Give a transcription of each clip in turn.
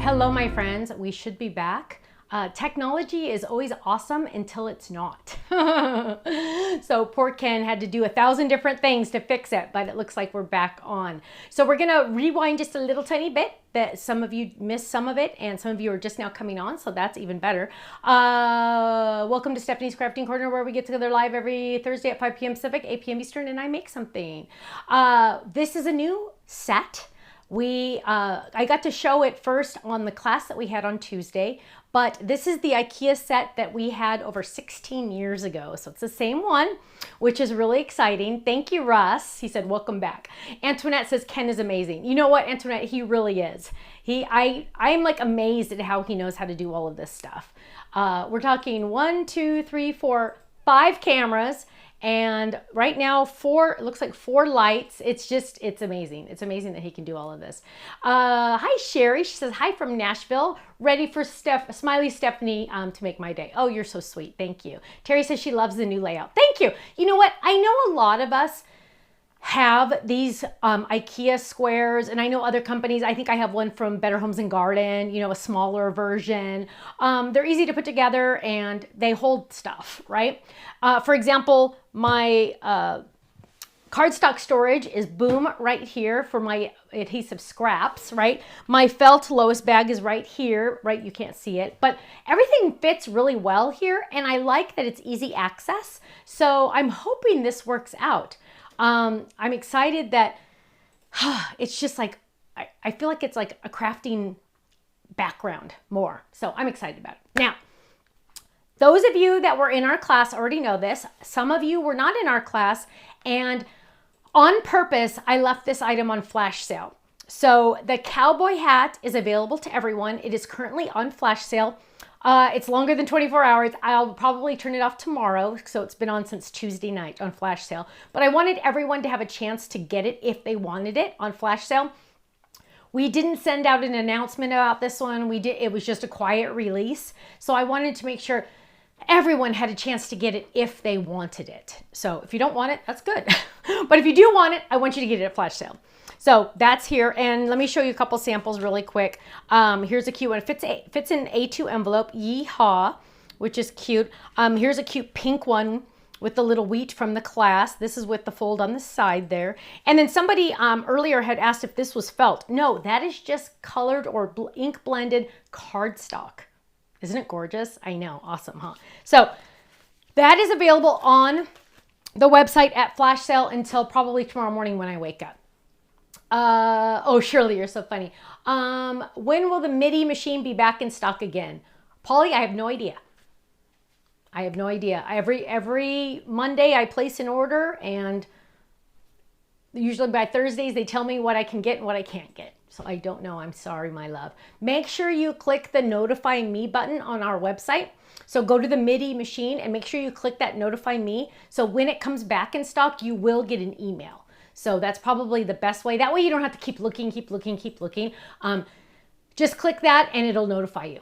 Hello, my friends. We should be back. Technology is always awesome until it's not. So poor Ken had to do 1,000 different things to fix it, but it looks like we're back on. So we're gonna rewind just a little tiny bit. That some of you missed some of it and some of you are just now coming on, so that's even better. Welcome to Stephanie's Crafting Corner, where we get together live every Thursday at 5 p.m. Pacific, 8 p.m. Eastern, and I make something. This is a new set. I got to show it first on the class that we had on Tuesday, but this is the IKEA set that we had over 16 years ago. So it's the same one, which is really exciting. Thank you, Russ. He said, welcome back. Antoinette says, Ken is amazing. You know what, Antoinette, he really is. I'm like amazed at how he knows how to do all of this stuff. We're talking 1, 2, 3, 4, 5 cameras. And right now, it looks like 4 lights. It's amazing. It's amazing that he can do all of this. Hi, Sherry. She says, hi from Nashville. Ready for Smiley Stephanie to make my day. Oh, you're so sweet. Thank you. Terry says she loves the new layout. Thank you. You know what? I know a lot of us have these IKEA squares, and I know other companies. I think I have one from Better Homes and Garden, you know, a smaller version. They're easy to put together and they hold stuff, right? For example, my cardstock storage is boom right here for my adhesive scraps, right? My felt Lois bag is right here, right? You can't see it, but everything fits really well here, and I like that it's easy access. So I'm hoping this works out. I'm excited that it's just like, I feel like it's like a crafting background more. So I'm excited about it. Now, those of you that were in our class already know this. Some of you were not in our class, and on purpose, I left this item on flash sale. So the cowboy hat is available to everyone. It is currently on flash sale. It's longer than 24 hours. I'll probably turn it off tomorrow. So it's been on since Tuesday night on flash sale. But I wanted everyone to have a chance to get it if they wanted it on flash sale. We didn't send out an announcement about this one. It was just a quiet release. So I wanted to make sure everyone had a chance to get it if they wanted it. So if you don't want it, that's good. But if you do want it, I want you to get it at flash sale. So that's here, and let me show you a couple samples really quick. Here's a cute one. It fits in an A2 envelope, yeehaw, which is cute. Here's a cute pink one with the little wheat from the class. This is with the fold on the side there. And then somebody earlier had asked if this was felt. No, that is just colored or ink blended cardstock. Isn't it gorgeous? I know, awesome, huh? So that is available on the website at flash sale until probably tomorrow morning when I wake up. Oh, Shirley, you're so funny. When will the MIDI machine be back in stock again? Polly, I have no idea. I have no idea. Every Monday I place an order, and usually by Thursdays they tell me what I can get and what I can't get. So I don't know. I'm sorry, my love. Make sure you click the notify me button on our website. So go to the MIDI machine and make sure you click that notify me. So when it comes back in stock, you will get an email. So that's probably the best way. That way you don't have to keep looking. Just click that and it'll notify you.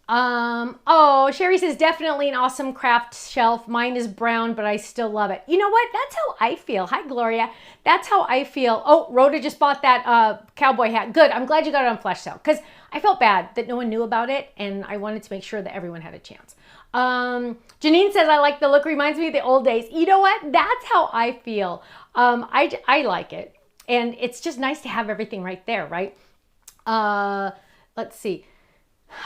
Oh, Sherry says, definitely an awesome craft shelf. Mine is brown, but I still love it. You know what? That's how I feel. Hi, Gloria. That's how I feel. Oh, Rhoda just bought that cowboy hat. Good. I'm glad you got it on flash sale, because I felt bad that no one knew about it, and I wanted to make sure that everyone had a chance. Janine says, I like the look. Reminds me of the old days. You know what? That's how I feel. I like it. And it's just nice to have everything right there, right? Let's see.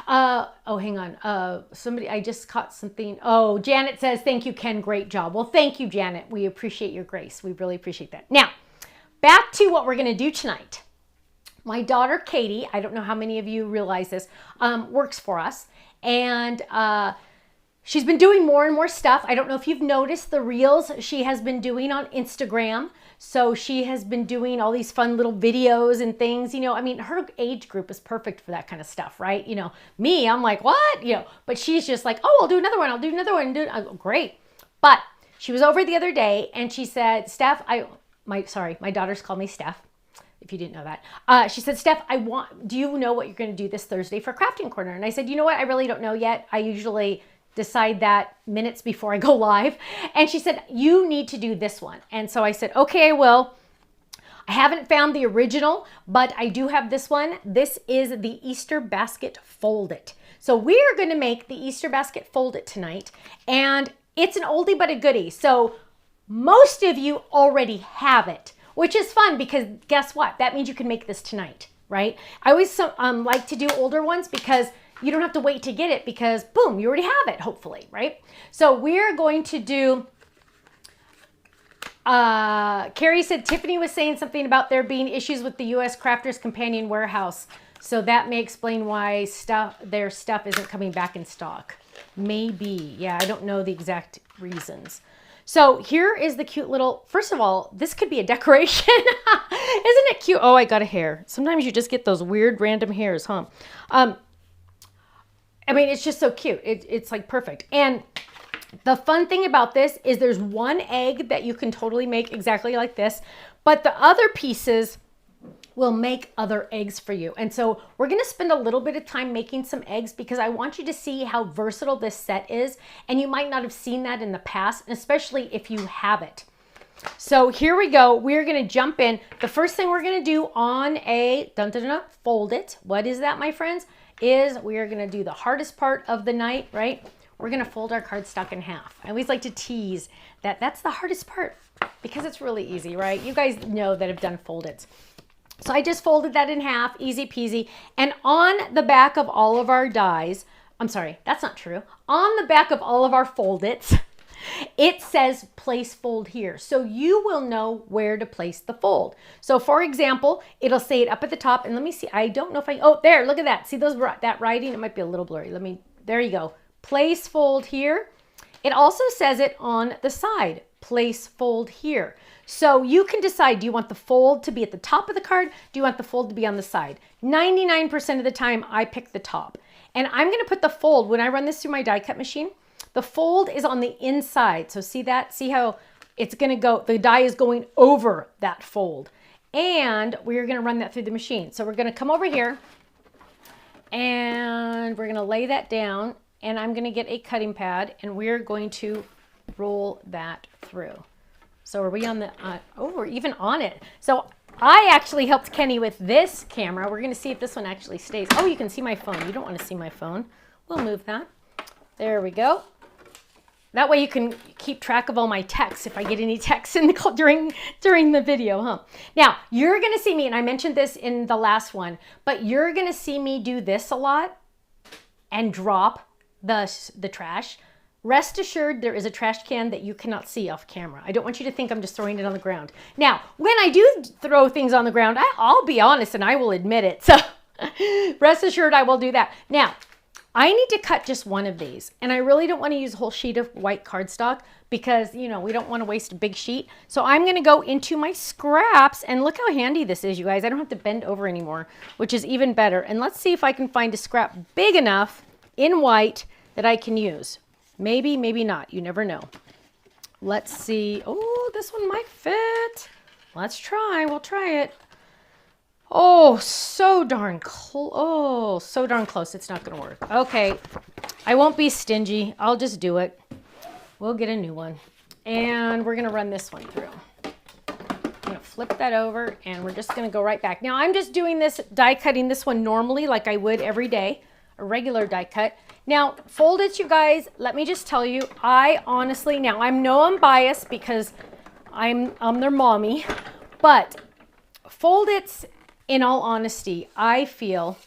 Oh, hang on. I just caught something. Oh, Janet says, thank you, Ken. Great job. Well, thank you, Janet. We appreciate your grace. We really appreciate that. Now, back to what we're going to do tonight. My daughter, Katie, I don't know how many of you realize this, works for us. And, she's been doing more and more stuff. I don't know if you've noticed the reels she has been doing on Instagram. So she has been doing all these fun little videos and things, you know. I mean, her age group is perfect for that kind of stuff, right? You know, me, I'm like, what? You know, but she's just like, oh, I'll do another one. I'll do another one. Oh, great. But she was over the other day and she said, Steph, my daughters call me Steph, if you didn't know that. She said, Steph, do you know what you're going to do this Thursday for Crafting Corner? And I said, you know what? I really don't know yet. I usually decide that minutes before I go live. And she said, you need to do this one. And so I said, okay, I will. I haven't found the original, but I do have this one. This is the Easter basket Fold-it. So we are going to make the Easter basket Fold-it tonight, and it's an oldie but a goodie. So most of you already have it, which is fun because guess what? That means you can make this tonight, right? I always like to do older ones because you don't have to wait to get it because boom, you already have it, hopefully, right? So we're going to do, Carrie said Tiffany was saying something about there being issues with the U.S. Crafters Companion Warehouse. So that may explain why their stuff isn't coming back in stock. Maybe, yeah, I don't know the exact reasons. So here is the cute little, first of all, this could be a decoration. Isn't it cute? Oh, I got a hair. Sometimes you just get those weird random hairs, huh? I mean, it's just so cute. It's like perfect. And the fun thing about this is there's one egg that you can totally make exactly like this, but the other pieces will make other eggs for you. And so we're going to spend a little bit of time making some eggs because I want you to see how versatile this set is. And you might not have seen that in the past, especially if you have it. So here we go. We're going to jump in. The first thing we're going to do on a Fold-it. What is that, my friends? Is we are going to do the hardest part of the night, right? We're going to fold our cardstock in half. I always like to tease that that's the hardest part because it's really easy, right? You guys know that I've done Fold-its. So I just folded that in half, easy peasy. And on the back of all of our dies, I'm sorry, that's not true. On the back of all of our Fold-its, it says place fold here. So you will know where to place the fold. So for example, it'll say it up at the top. And let me see, I don't know if oh, there, look at that. See that writing? It might be a little blurry. There you go. Place fold here. It also says it on the side, place fold here. So you can decide, do you want the fold to be at the top of the card? Do you want the fold to be on the side? 99% of the time, I pick the top. And I'm going to put the fold, when I run this through my die cut machine, the fold is on the inside. So see that? See how it's going to go, the die is going over that fold. And we're going to run that through the machine. So we're going to come over here and we're going to lay that down. And I'm going to get a cutting pad and we're going to roll that through. So are we on the, we're even on it. So I actually helped Kenny with this camera. We're going to see if this one actually stays. Oh, you can see my phone. You don't want to see my phone. We'll move that. There we go. That way you can keep track of all my texts if I get any texts in during the video, huh? Now, you're going to see me, and I mentioned this in the last one, but you're going to see me do this a lot and drop the trash. Rest assured there is a trash can that you cannot see off camera. I don't want you to think I'm just throwing it on the ground. Now, when I do throw things on the ground, I'll be honest and I will admit it. So rest assured I will do that. Now, I need to cut just one of these, and I really don't want to use a whole sheet of white cardstock because, you know, we don't want to waste a big sheet. So I'm going to go into my scraps, and look how handy this is, you guys. I don't have to bend over anymore, which is even better. And let's see if I can find a scrap big enough in white that I can use. Maybe, maybe not. You never know. Let's see. Oh, this one might fit. Let's try. We'll try it. Oh, so darn close. Oh, so darn close. It's not going to work. Okay. I won't be stingy. I'll just do it. We'll get a new one. And we're going to run this one through. I'm going to flip that over and we're just going to go right back. Now, I'm just doing this die cutting this one normally like I would every day, a regular die cut. Now, Fold-its, you guys, let me just tell you, I honestly, now I know I'm biased because I'm their mommy, but Fold-its, in all honesty, I feel,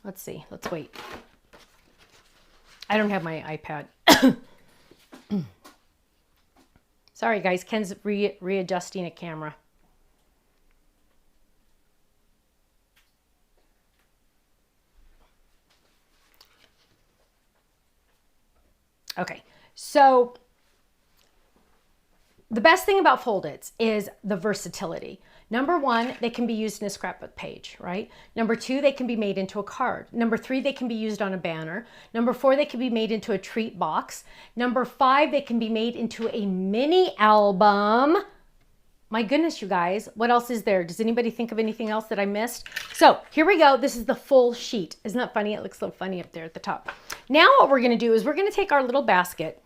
let's see, let's wait. I don't have my iPad. Sorry, guys, Ken's readjusting a camera. Okay, so the best thing about Fold-its is the versatility. Number one, they can be used in a scrapbook page, right? Number two, they can be made into a card. Number three, they can be used on a banner. Number four, they can be made into a treat box. Number five, they can be made into a mini album. My goodness, you guys, what else is there? Does anybody think of anything else that I missed? So here we go. This is the full sheet. Isn't that funny? It looks so funny up there at the top. Now what we're going to do is we're going to take our little basket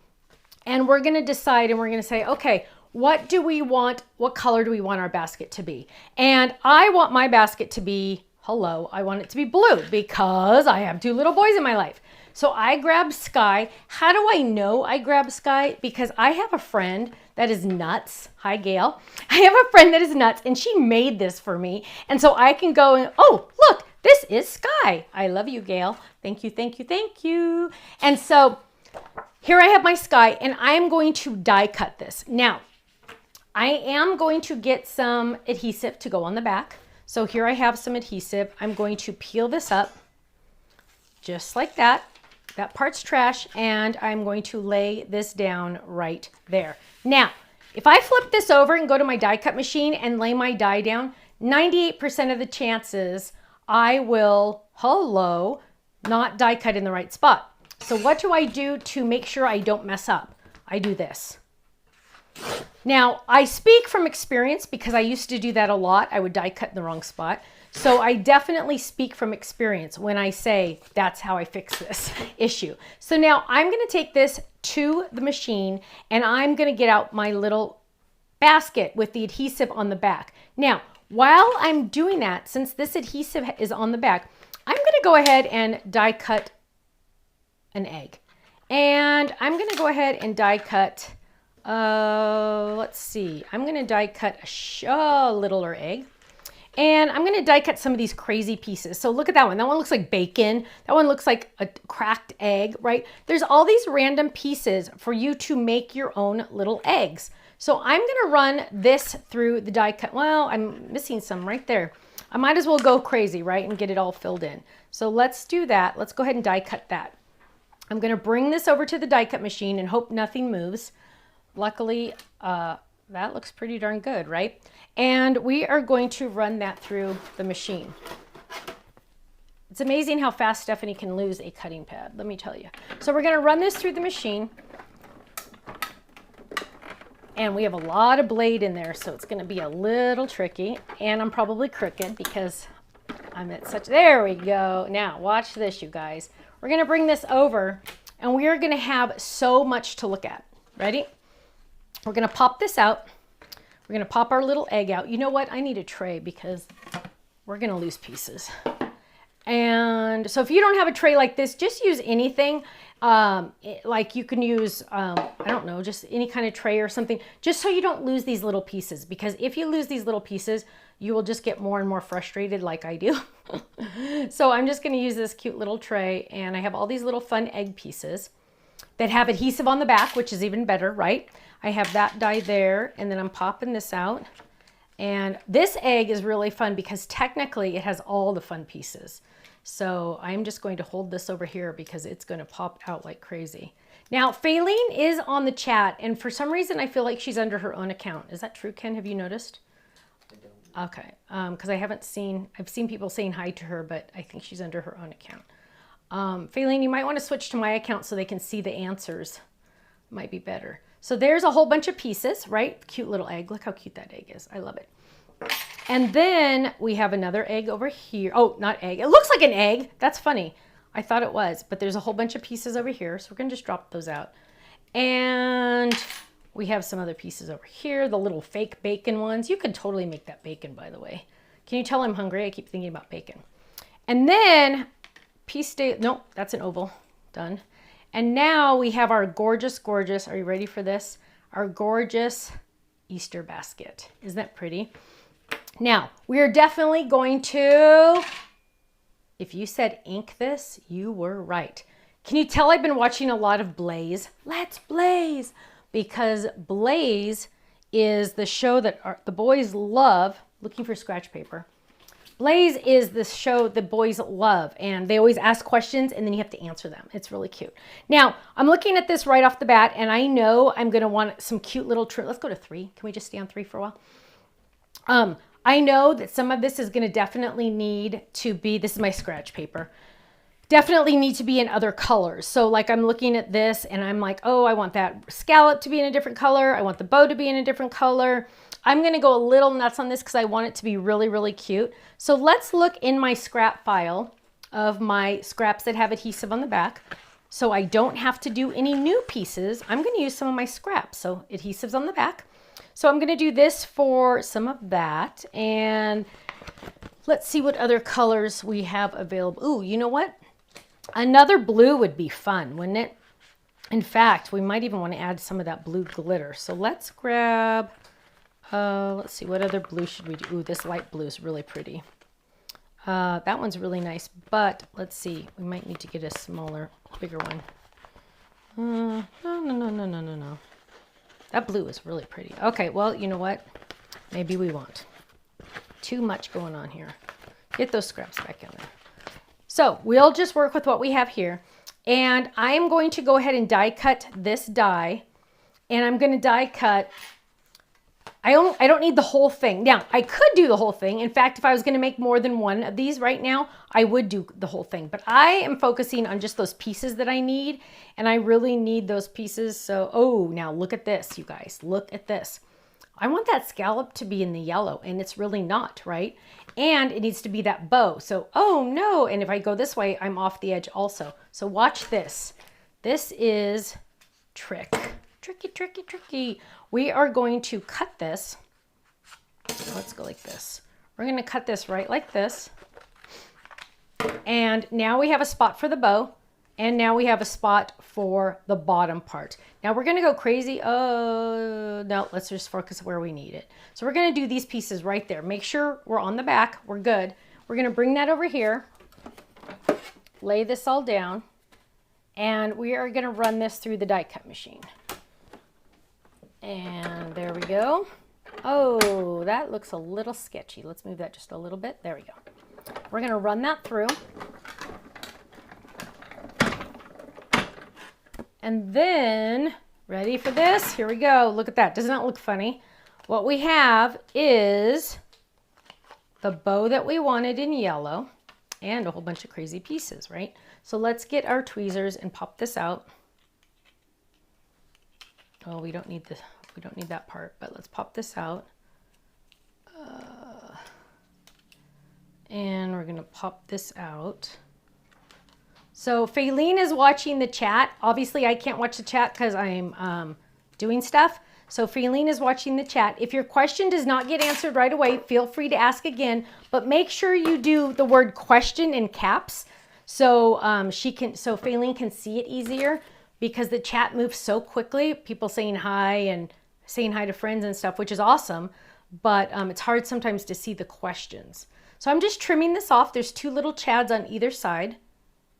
and we're going to decide and we're going to say, okay, what do we want? What color do we want our basket to be? And I want my basket to be, hello, I want it to be blue because I have 2 little boys in my life. So I grabbed sky. How do I know I grabbed sky? Because I have a friend that is nuts. Hi, Gail. I have a friend that is nuts and she made this for me. And so I can go and, oh, look, this is sky. I love you, Gail. Thank you, thank you, thank you. And so here I have my sky and I am going to die cut this. Now, I am going to get some adhesive to go on the back. So here I have some adhesive. I'm going to peel this up just like that. That part's trash, and I'm going to lay this down right there. Now, if I flip this over and go to my die cut machine and lay my die down, 98% of the chances I will, hello, not die cut in the right spot. So what do I do to make sure I don't mess up? I do this. Now, I speak from experience because I used to do that a lot. I would die cut in the wrong spot. So I definitely speak from experience when I say that's how I fix this issue. So now I'm going to take this to the machine and I'm going to get out my little basket with the adhesive on the back. Now, while I'm doing that, since this adhesive is on the back, I'm going to go ahead and die cut an egg. And I'm going to go ahead and die cut, let's see, I'm going to die cut a littler egg. And I'm going to die cut some of these crazy pieces. So look at that one. That one looks like bacon. That one looks like a cracked egg, right? There's all these random pieces for you to make your own little eggs. So I'm going to run this through the die cut. Well, I'm missing some right there. I might as well go crazy, right? And get it all filled in. So let's do that. Let's go ahead and die cut that. I'm going to bring this over to the die cut machine and hope nothing moves. Luckily, that looks pretty darn good, right? And we are going to run that through the machine. It's amazing how fast Stephanie can lose a cutting pad, let me tell you. So we're going to run this through the machine. And we have a lot of blade in there, so it's going to be a little tricky. And I'm probably crooked because I'm at such, there we go. Now, watch this, you guys. We're going to bring this over, and we are going to have so much to look at. Ready? We're going to pop this out. We're going to pop our little egg out. You know what? I need a tray because we're going to lose pieces. And so if you don't have a tray like this, just use anything. Like you can use, I don't know, just any kind of tray or something, just so you don't lose these little pieces. Because if you lose these little pieces, you will just get more and more frustrated like I do. So I'm just going to use this cute little tray. And I have all these little fun egg pieces that have adhesive on the back, which is even better, right? I have that die there, and then I'm popping this out. And this egg is really fun because technically it has all the fun pieces. So I'm just going to hold this over here because it's going to pop out like crazy. Now, Faylene is on the chat, and for some reason I feel like she's under her own account. Is that true, Ken? Have you noticed? I don't. Okay, because I've seen people saying hi to her, but I think she's under her own account. Faylene, you might want to switch to my account so they can see the answers. Might be better. So there's a whole bunch of pieces, right? Cute little egg. Look how cute that egg is. I love it. And then we have another egg over here. Oh, not egg. It looks like an egg. That's funny. I thought it was, but there's a whole bunch of pieces over here. So we're going to just drop those out. And we have some other pieces over here, the little fake bacon ones. You could totally make that bacon, by the way. Can you tell I'm hungry? I keep thinking about bacon. And then nope, that's an oval. Done. And now we have our gorgeous, gorgeous, are you ready for this? Our gorgeous Easter basket. Isn't that pretty? Now, we are definitely going to, if you said ink this, you were right. Can you tell I've been watching a lot of Blaze? Let's Blaze! Because Blaze is the show that the boys love, looking for scratch paper. Blaze is the show the boys love, and they always ask questions and then you have to answer them. It's really cute. Now, I'm looking at this right off the bat, and I know I'm going to want some cute little trim. Let's go to 3. Can we just stay on 3 for a while? I know that some of this is going to definitely need to be, this is my scratch paper, definitely need to be in other colors. So like I'm looking at this and I'm like, oh, I want that scallop to be in a different color. I want the bow to be in a different color. I'm going to go a little nuts on this because I want it to be really, really cute. So let's look in my scrap file of my scraps that have adhesive on the back. So I don't have to do any new pieces. I'm going to use some of my scraps. So adhesives on the back. So I'm going to do this for some of that. And let's see what other colors we have available. Ooh, you know what? Another blue would be fun, wouldn't it? In fact, we might even want to add some of that blue glitter. So let's grab, let's see, what other blue should we do? Ooh, this light blue is really pretty. That one's really nice, but let's see. We might need to get a smaller, bigger one. No. That blue is really pretty. Okay, well, you know what? Maybe we won't. Too much going on here. Get those scraps back in there. So we'll just work with what we have here. And I am going to go ahead and die cut this die. And I'm going to die cut, I don't need the whole thing. Now, I could do the whole thing. In fact, if I was going to make more than one of these right now, I would do the whole thing. But I am focusing on just those pieces that I need. And I really need those pieces. So, oh, now look at this, you guys. Look at this. I want that scallop to be in the yellow, and it's really not, right? And it needs to be that bow. So, oh no, and if I go this way, I'm off the edge also. So watch this. This is tricky. We are going to cut this. Let's go like this. We're going to cut this right like this. And now we have a spot for the bow. And now we have a spot for the bottom part. Now we're going to go crazy. Oh, no, let's just focus where we need it. So we're going to do these pieces right there. Make sure we're on the back. We're good. We're going to bring that over here. Lay this all down. And we are going to run this through the die cut machine. And there we go. Oh, that looks a little sketchy. Let's move that just a little bit. There we go. We're going to run that through. And then, ready for this? Here we go. Look at that. Doesn't that look funny? What we have is the bow that we wanted in yellow and a whole bunch of crazy pieces, right? So let's get our tweezers and pop this out. Oh, we don't need that part, but let's pop this out. And we're gonna pop this out. So Faylene is watching the chat. Obviously I can't watch the chat because I'm doing stuff. So Faylene is watching the chat. If your question does not get answered right away, feel free to ask again, but make sure you do the word question in caps so Faylene can see it easier, because the chat moves so quickly. People saying hi and saying hi to friends and stuff, which is awesome, but it's hard sometimes to see the questions. So I'm just trimming this off. There's two little chads on either side.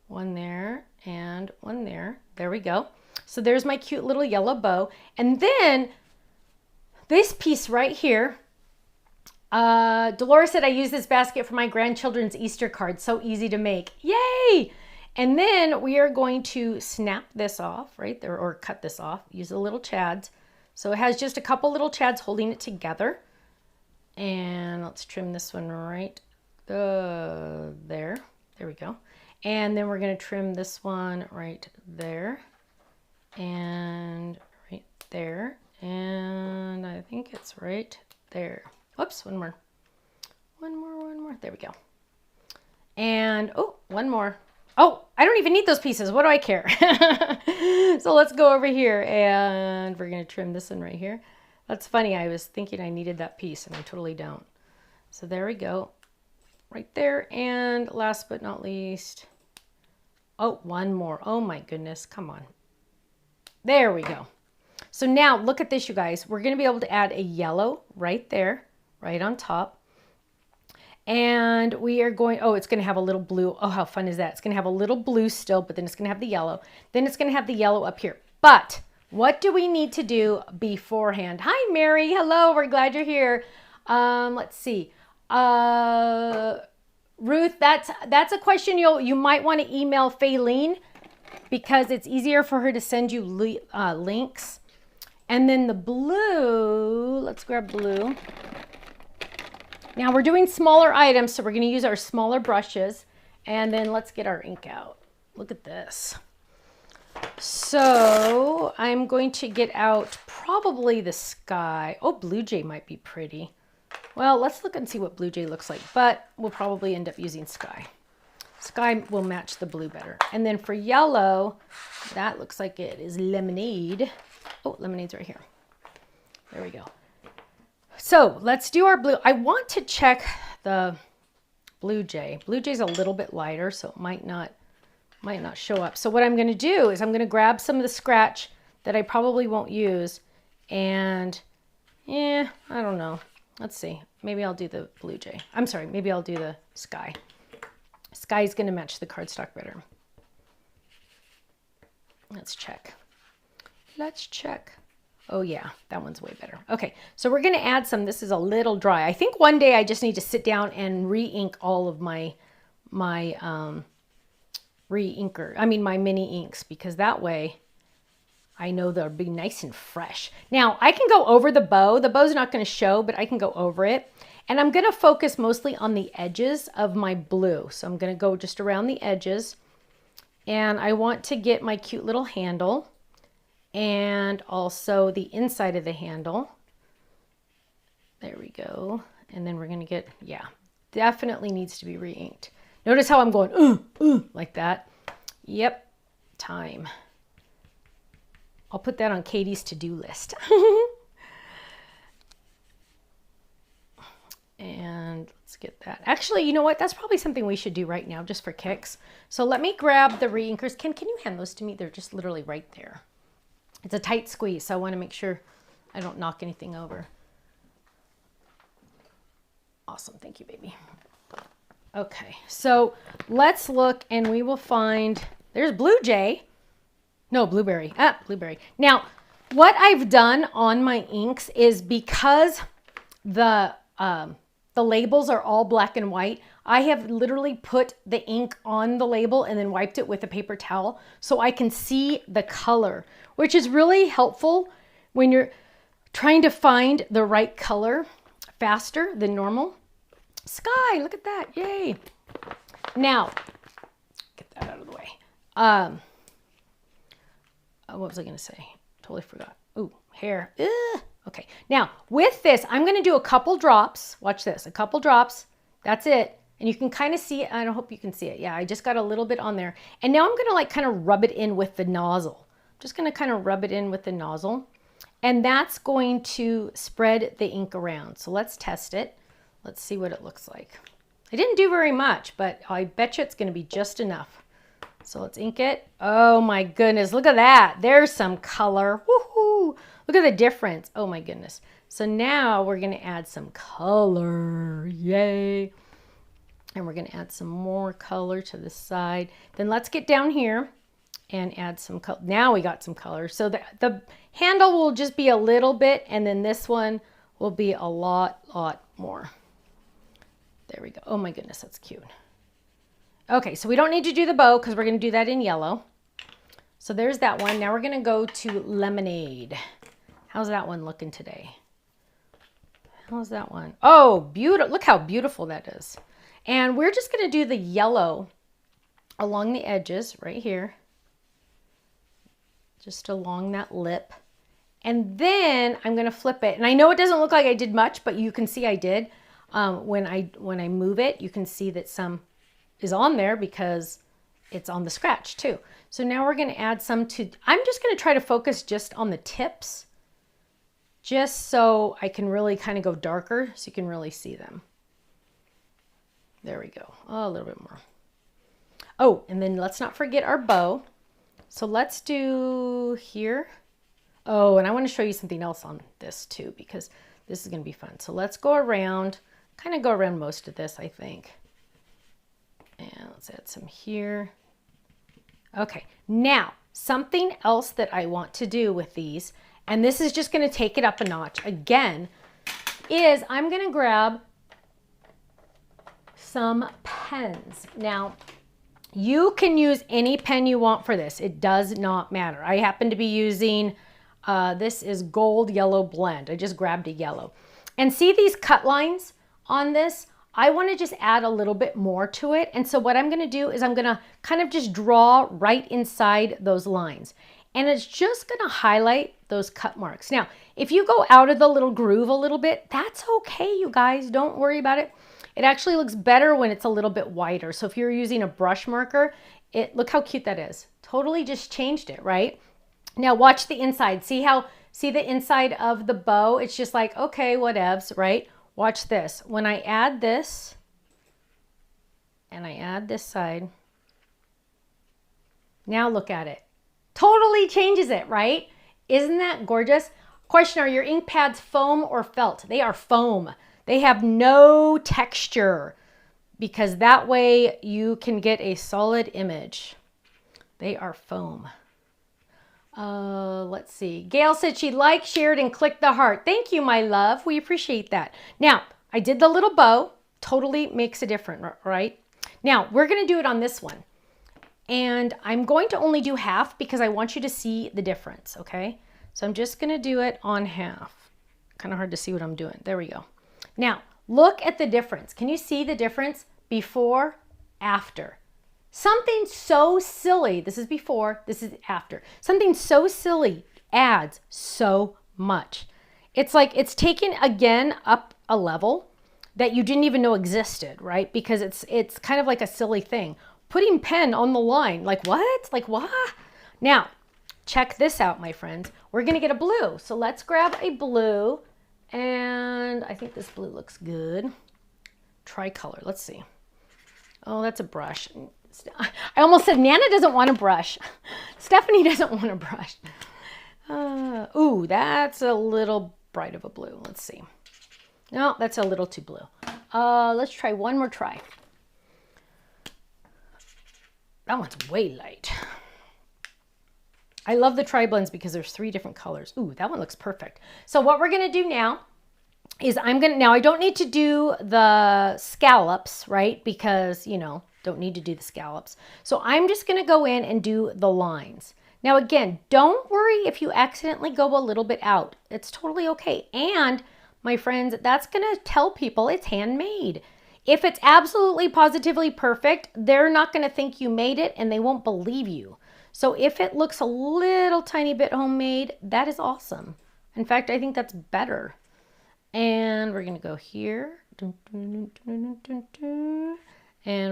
One there and one there. There we go. So there's my cute little yellow bow. And then this piece right here, Dolores said I use this basket for my grandchildren's Easter cards. So easy to make. Yay! And then we are going to snap this off right there, or cut this off. Use the little chads. So it has just a couple little chads holding it together. And let's trim this one right there. There we go. And then we're going to trim this one right there and right there. And I think it's right there. Whoops, one more. There we go. And, oh, one more. Oh, I don't even need those pieces. What do I care? So let's go over here and we're going to trim this one right here. That's funny. I was thinking I needed that piece and I totally don't. So there we go. Right there. And last but not least, oh, one more. Oh my goodness. Come on. There we go. So now look at this, you guys. We're going to be able to add a yellow right there, right on top. And we are going, oh, it's going to have a little blue. Oh, how fun is that? It's going to have a little blue still, but then it's going to have the yellow. Then it's going to have the yellow up here. But what do we need to do beforehand? Hi, Mary. Hello. We're glad you're here. Let's see. Ruth, that's a question you might want to email Faylene, because it's easier for her to send you links. And then the blue, let's grab blue. Now we're doing smaller items, so we're going to use our smaller brushes. And then let's get our ink out. Look at this. So I'm going to get out probably the sky. Oh, Blue Jay might be pretty. Well, let's look and see what Blue Jay looks like, but we'll probably end up using sky. Sky will match the blue better. And then for yellow, that looks like it is lemonade. Oh, lemonade's right here. There we go. So let's do our blue. I want to check the Blue Jay. Blue Jay's a little bit lighter, so it might not show up. So what I'm going to do is I'm going to grab some of the scratch that I probably won't use, and I don't know. Let's see. Maybe I'll do the Blue Jay. I'm sorry. Maybe I'll do the Sky. Sky's going to match the cardstock better. Let's check. Let's check. Oh yeah, that one's way better. Okay, so we're going to add some. This is a little dry. I think one day I just need to sit down and re-ink all of my mini inks, because that way I know they'll be nice and fresh. Now I can go over the bow. The bow's not going to show, but I can go over it. And I'm going to focus mostly on the edges of my blue. So I'm going to go just around the edges. And I want to get my cute little handle and also the inside of the handle. There we go. And then we're going to get, yeah, definitely needs to be re-inked. Notice how I'm going, like that. Yep, time. I'll put that on Katie's to-do list. And let's get that. Actually, you know what? That's probably something we should do right now, just for kicks. So let me grab the re-inkers. Can you hand those to me? They're just literally right there. It's a tight squeeze, so I want to make sure I don't knock anything over. Awesome. Thank you, baby. Okay, so let's look, and we will find, there's Blue Jay. No, Blueberry. Blueberry. Now, what I've done on my inks is, because the labels are all black and white, I have literally put the ink on the label and then wiped it with a paper towel so I can see the color, which is really helpful when you're trying to find the right color faster than normal. Sky, look at that. Yay. Now, get that out of the way. What was I going to say? Totally forgot. Ooh, hair. Ugh. Okay, now with this, I'm going to do a couple drops. Watch this, a couple drops. That's it. And you can kind of see it. I hope you can see it. Yeah, I just got a little bit on there. And now I'm going to like kind of rub it in with the nozzle. I'm just going to kind of rub it in with the nozzle. And that's going to spread the ink around. So let's test it. Let's see what it looks like. I didn't do very much, but I bet you it's going to be just enough. So let's ink it. Oh my goodness, look at that. There's some color. Woohoo! Look at the difference. Oh my goodness. So now we're going to add some color. Yay. And we're going to add some more color to the side. Then let's get down here and add some color. Now we got some color. So the handle will just be a little bit, and then this one will be a lot more. There we go. Oh my goodness, that's cute. Okay, so we don't need to do the bow because we're going to do that in yellow. So there's that one. Now we're going to go to Lemonade. How's that one looking today? How's that one? Oh, beautiful. Look how beautiful that is. And we're just going to do the yellow along the edges right here. Just along that lip. And then I'm going to flip it. And I know it doesn't look like I did much, but you can see I did. When I move it, you can see that some is on there because it's on the scratch too. So now we're going to add some to, I'm just going to try to focus just on the tips, just so I can really kind of go darker so you can really see them. There we go. Oh, a little bit more. Oh, and then let's not forget our bow. So let's do here. Oh, and I want to show you something else on this too, because this is going to be fun. So let's go around, kind of go around most of this, I think. And let's add some here. Okay, now something else that I want to do with these, and this is just going to take it up a notch again, is I'm going to grab some pens. Now, you can use any pen you want for this. It does not matter. I happen to be using, this is Gold Yellow Blend. I just grabbed a yellow. And see these cut lines on this? I want to just add a little bit more to it. And so what I'm going to do is I'm going to kind of just draw right inside those lines. And it's just going to highlight those cut marks. Now, if you go out of the little groove a little bit, that's okay, you guys. Don't worry about it. It actually looks better when it's a little bit wider. So if you're using a brush marker, look how cute that is. Totally just changed it, right? Now watch the inside. See how See the inside of the bow? It's just like, okay, whatevs, right? Watch this. When I add this, and I add this side, now look at it. Totally changes it, right? Isn't that gorgeous? Question, are your ink pads foam or felt? They are foam. They have no texture because that way you can get a solid image. They are foam. Let's see. Gail said she liked, shared, and clicked the heart. Thank you, my love. We appreciate that. Now, I did the little bow. Totally makes a difference, right? Now, we're going to do it on this one. And I'm going to only do half because I want you to see the difference, okay? So I'm just going to do it on half. Kind of hard to see what I'm doing. There we go. Now, look at the difference. Can you see the difference before, after? Something so silly, this is before, this is after. Something so silly adds so much. It's like it's taken again up a level that you didn't even know existed, right? Because it's kind of like a silly thing. Putting pen on the line, like what? Like what? Now, check this out, my friends. We're gonna get a blue. So let's grab a blue, and I think this blue looks good. Tricolor, let's see. Oh, that's a brush. I almost said Nana doesn't want a brush. Stephanie doesn't want a brush. Ooh, that's a little bright of a blue. Let's see. No, that's a little too blue. Let's try one more try. That one's way light. I love the tri-blends because there's 3 different colors. Ooh, that one looks perfect. So what we're gonna do now is now I don't need to do the scallops, right? Because, you know, don't need to do the scallops. So I'm just gonna go in and do the lines. Now again, don't worry if you accidentally go a little bit out. It's totally okay. And my friends, that's gonna tell people it's handmade. If it's absolutely positively perfect, they're not gonna think you made it and they won't believe you. So if it looks a little tiny bit homemade, that is awesome. In fact, I think that's better. And we're gonna go here. And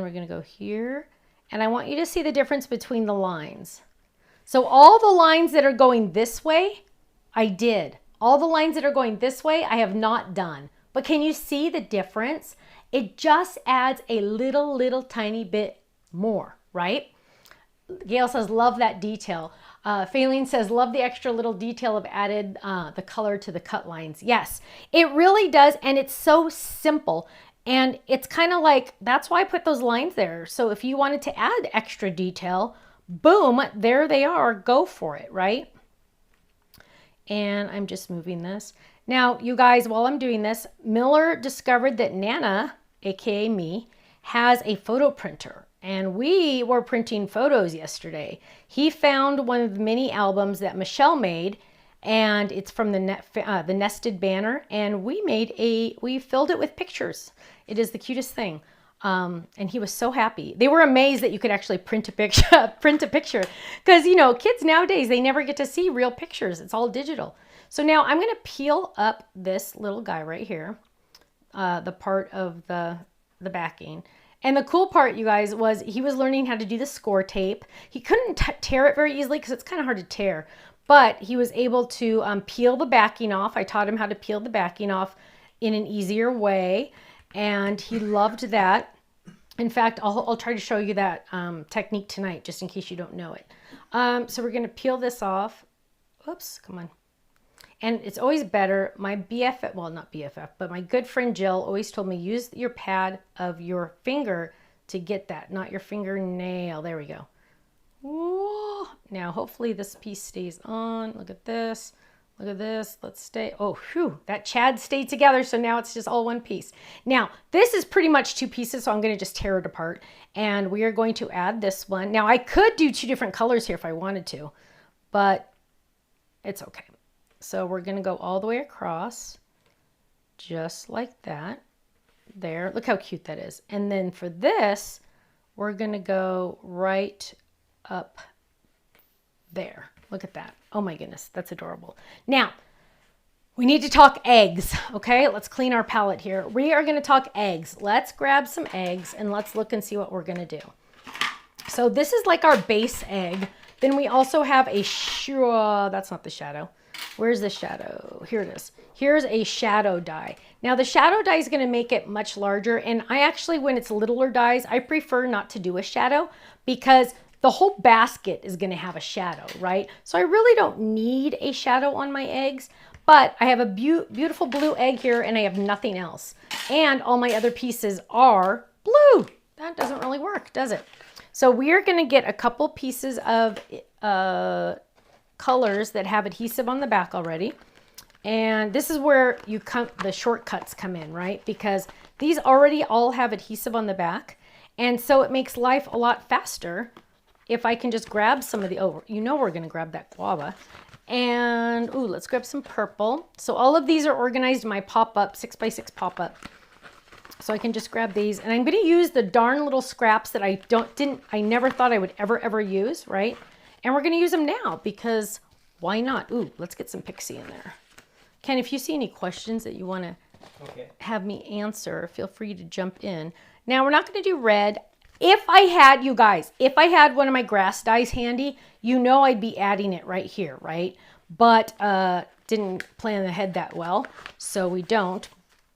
we're gonna go here. And I want you to see the difference between the lines. So all the lines that are going this way, I did. All the lines that are going this way, I have not done. But can you see the difference? It just adds a little tiny bit more, right? Gail says, love that detail. Faylene says, love the extra little detail of added the color to the cut lines. Yes, it really does. And it's so simple. And it's kind of like, that's why I put those lines there. So if you wanted to add extra detail, boom, there they are. Go for it, right? And I'm just moving this. Now, you guys, while I'm doing this, Miller discovered that Nana, aka me, has a photo printer. And we were printing photos yesterday. He found one of the mini albums that Michelle made, and it's from the nested banner. And we filled it with pictures. It is the cutest thing. And he was so happy. They were amazed that you could actually print a picture, because you know, kids nowadays, they never get to see real pictures. It's all digital. So now I'm going to peel up this little guy right here, the part of the backing. And the cool part, you guys, was he was learning how to do the score tape. He couldn't tear it very easily because it's kind of hard to tear, but he was able to peel the backing off. I taught him how to peel the backing off in an easier way, and he loved that. In fact, I'll try to show you that technique tonight, just in case you don't know it. So we're going to peel this off. Oops, come on. And it's always better, my BFF, well, not BFF, but my good friend Jill always told me, use your pad of your finger to get that, not your fingernail. There we go. Whoa. Now, hopefully this piece stays on. Look at this. Look at this. Let's stay. Oh, whew, that Chad stayed together. So now it's just all one piece. Now, this is pretty much 2 pieces, so I'm going to just tear it apart. And we are going to add this one. Now, I could do 2 different colors here if I wanted to, but it's okay. So we're going to go all the way across, just like that. There, look how cute that is. And then for this, we're going to go right up there. Look at that. Oh my goodness, that's adorable. Now, we need to talk eggs, okay? Let's clean our palette here. We are going to talk eggs. Let's grab some eggs and let's look and see what we're going to do. So this is like our base egg. Then we also have a, that's not the shadow. Where's the shadow? Here it is. Here's a shadow die. Now the shadow die is going to make it much larger. And I actually, when it's littler dies, I prefer not to do a shadow because the whole basket is going to have a shadow, right? So I really don't need a shadow on my eggs, but I have a beautiful blue egg here and I have nothing else. And all my other pieces are blue. That doesn't really work, does it? So we are going to get a couple pieces of colors that have adhesive on the back already. And this is where the shortcuts come in, right? Because these already all have adhesive on the back. And so it makes life a lot faster if I can just grab some of the, you know we're going to grab that guava. And, ooh, let's grab some purple. So all of these are organized in my pop-up, 6x6 pop-up. So I can just grab these. And I'm going to use the darn little scraps that I never thought I would ever use, right? And we're going to use them now because why not? Ooh, let's get some pixie in there. Ken, if you see any questions that you want to have me answer, feel free to jump in. Now, we're not going to do red. If I had, you guys, if I had one of my grass dyes handy, you know I'd be adding it right here, right? But didn't plan ahead that well, so we don't.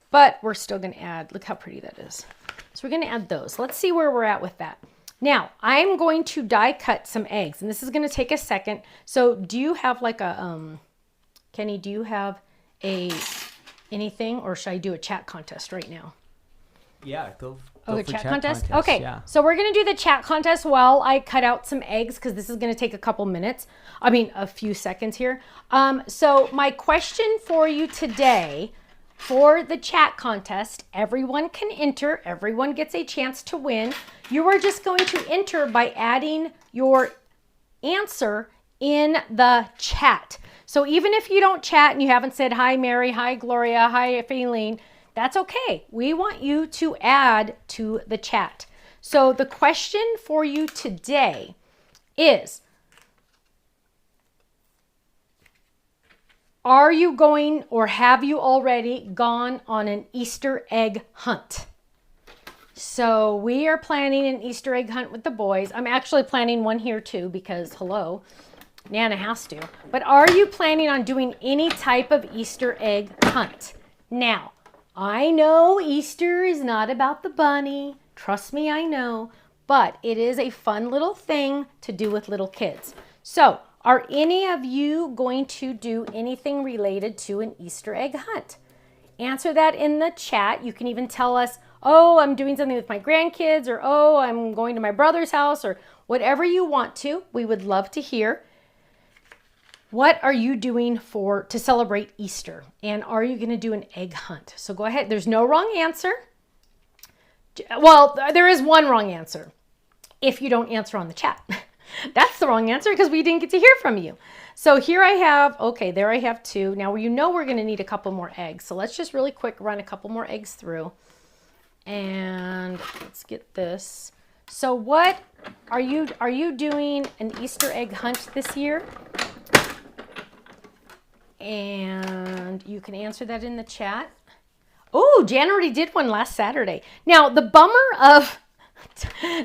But we're still going to add, look how pretty that is. So we're going to add those. Let's see where we're at with that. Now, I'm going to die cut some eggs, and this is going to take a second. So do you have like a, Kenny, do you have anything, or should I do a chat contest right now? Yeah, go for chat contest? contest. Okay, yeah. So we're going to do the chat contest while I cut out some eggs because this is going to take a couple minutes. I mean, a few seconds here. So my question for you today for the chat contest, everyone can enter. Everyone gets a chance to win. You are just going to enter by adding your answer in the chat. So even if you don't chat and you haven't said, hi, Mary, hi, Gloria, hi, Faylene, that's okay. We want you to add to the chat. So the question for you today is, are you going or have you already gone on an Easter egg hunt? So we are planning an Easter egg hunt with the boys. I'm actually planning one here too because, hello, Nana has to. But are you planning on doing any type of Easter egg hunt? Now, I know Easter is not about the bunny. Trust me, I know. But it is a fun little thing to do with little kids. So, are any of you going to do anything related to an Easter egg hunt? Answer that in the chat. You can even tell us, oh, I'm doing something with my grandkids, or oh, I'm going to my brother's house, or whatever you want to. We would love to hear. What are you doing to celebrate Easter? And are you going to do an egg hunt? So go ahead. There's no wrong answer. Well, there is one wrong answer if you don't answer on the chat. That's the wrong answer because we didn't get to hear from you. So here I have, okay, there I have two. Now you know we're going to need a couple more eggs. So let's just really quick run a couple more eggs through. And let's get this. So what are you doing an Easter egg hunt this year? And you can answer that in the chat. Oh, Jan already did one last Saturday. Now, the bummer of,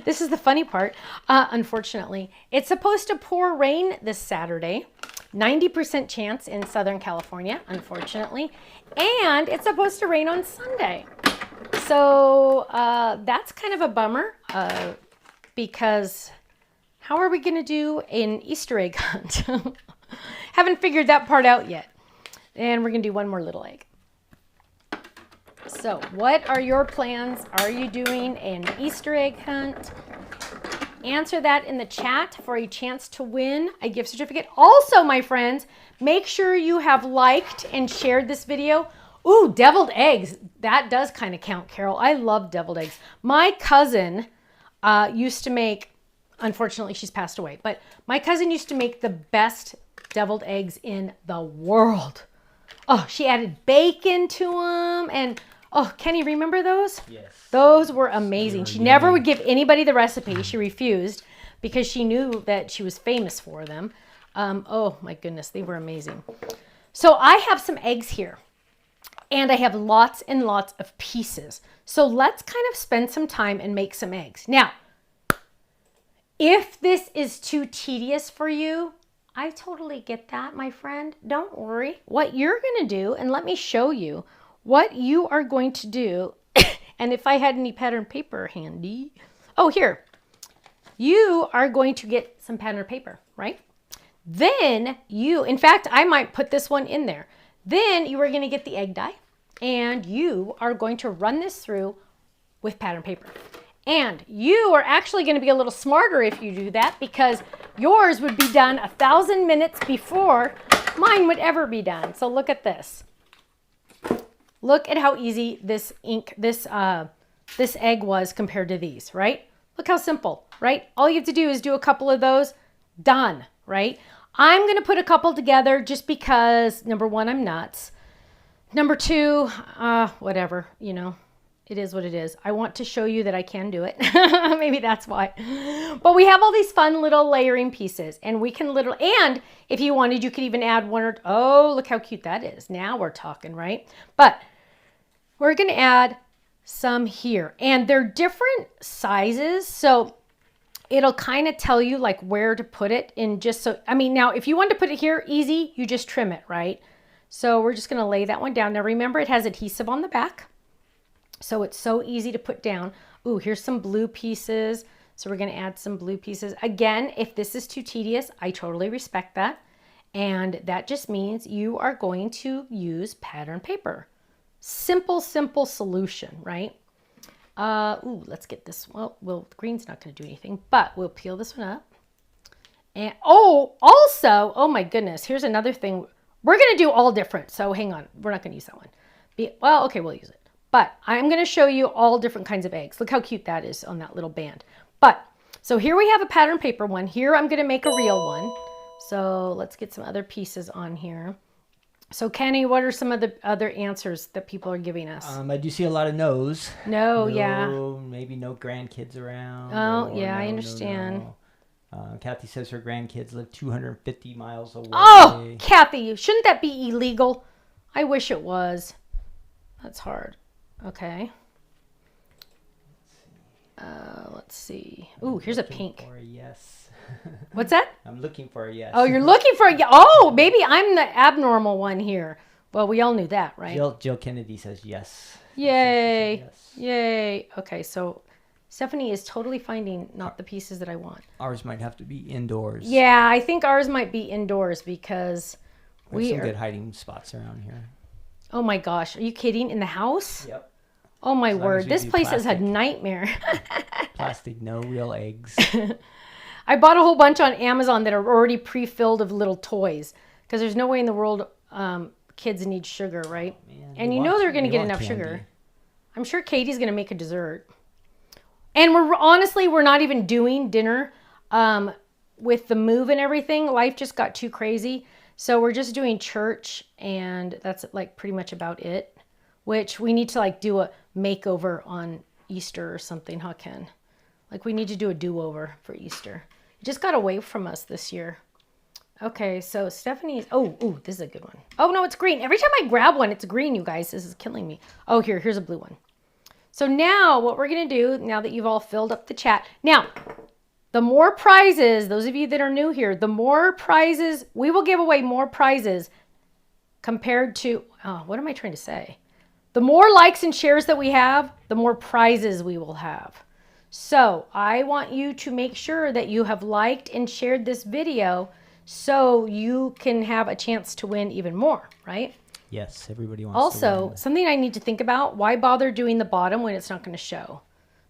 this is the funny part, unfortunately, it's supposed to pour rain this Saturday, 90% chance in Southern California, unfortunately, and it's supposed to rain on Sunday. So that's kind of a bummer because how are we going to do an Easter egg hunt? Haven't figured that part out yet. And we're going to do one more little egg. So what are your plans? Are you doing an Easter egg hunt? Answer that in the chat for a chance to win a gift certificate. Also, my friends, make sure you have liked and shared this video. Ooh, deviled eggs. That does kind of count, Carol. I love deviled eggs. My cousin used to make, unfortunately she's passed away, but my cousin used to make the best deviled eggs in the world. Oh, she added bacon to them. And oh, Kenny, remember those? Yes. Those were amazing. She yummy. never would give anybody the recipe. She refused because she knew that she was famous for them. Oh my goodness, they were amazing. So I have some eggs here and I have lots and lots of pieces. So let's kind of spend some time and make some eggs. Now, if this is too tedious for you, I totally get that, my friend. Don't worry. What you're going to do, and let me show you what you are going to do. And if I had any pattern paper handy. Oh, here. You are going to get some pattern paper, right? Then in fact, I might put this one in there. Then you are going to get the egg dye, and you are going to run this through with pattern paper. And you are actually going to be a little smarter if you do that, because yours would be done 1,000 minutes before mine would ever be done. So look at this. Look at how easy this egg was compared to these, right? Look how simple, right? All you have to do is do a couple of those, done, right? I'm going to put a couple together just because, number one, I'm nuts. Number two, whatever, you know. It is what it is. I want to show you that I can do it. Maybe that's why. But we have all these fun little layering pieces, and we can and if you wanted, you could even add one or, oh, look how cute that is. Now we're talking, right? But we're going to add some here, and they're different sizes. So it'll kind of tell you like where to put it in, just so, I mean, now if you want to put it here, easy, you just trim it, right? So we're just going to lay that one down. Now remember, it has adhesive on the back. So it's so easy to put down. Ooh, here's some blue pieces. So we're going to add some blue pieces. Again, if this is too tedious, I totally respect that. And that just means you are going to use pattern paper. Simple, simple solution, right? Ooh, let's get this. Well, the green's not going to do anything, but we'll peel this one up. And also, oh my goodness, here's another thing. We're going to do all different. So hang on, we're not going to use that one. Well, okay, we'll use it. But I'm going to show you all different kinds of eggs. Look how cute that is on that little band. But, so here we have a pattern paper one. Here I'm going to make a real one. So let's get some other pieces on here. So Kenny, what are some of the other answers that people are giving us? I do see a lot of no's. No, yeah. Maybe no grandkids around. Oh, yeah, I understand. No. Kathy says her grandkids live 250 miles away. Oh, Kathy, shouldn't that be illegal? I wish it was. That's hard. Okay. Let's see. Ooh, here's a pink. For a yes. What's that? I'm looking for a yes. Oh, you're looking for a yes. Oh, maybe I'm the abnormal one here. Well, we all knew that, right? Jill Kennedy says yes. Yay. Yes. Yay. Okay, so Stephanie is totally finding not the pieces that I want. Ours might have to be indoors. Yeah, I think ours might be indoors because There's some good hiding spots around here. Oh my gosh, are you kidding? In the house? Yep. Oh my word, this place is a nightmare. Plastic, no real eggs. I bought a whole bunch on Amazon that are already pre-filled of little toys because there's no way in the world kids need sugar, right? Man, and you know they're going to get enough sugar. I'm sure Katie's going to make a dessert. And we're not even doing dinner with the move and everything. Life just got too crazy. So we're just doing church, and that's like pretty much about it, which we need to like do a makeover on Easter or something, huh, Ken? Like we need to do a do-over for Easter. It just got away from us this year. Okay, so Stephanie's, oh, this is a good one. Oh no, it's green. Every time I grab one, it's green, you guys. This is killing me. Oh, here's a blue one. So now what we're gonna do, now that you've all filled up the chat, now, the more prizes, those of you that are new here, the more prizes, we will give away more prizes compared to, what am I trying to say? The more likes and shares that we have, the more prizes we will have. So I want you to make sure that you have liked and shared this video so you can have a chance to win even more, right? Yes, everybody wants to win. Also, something I need to think about, why bother doing the bottom when it's not going to show?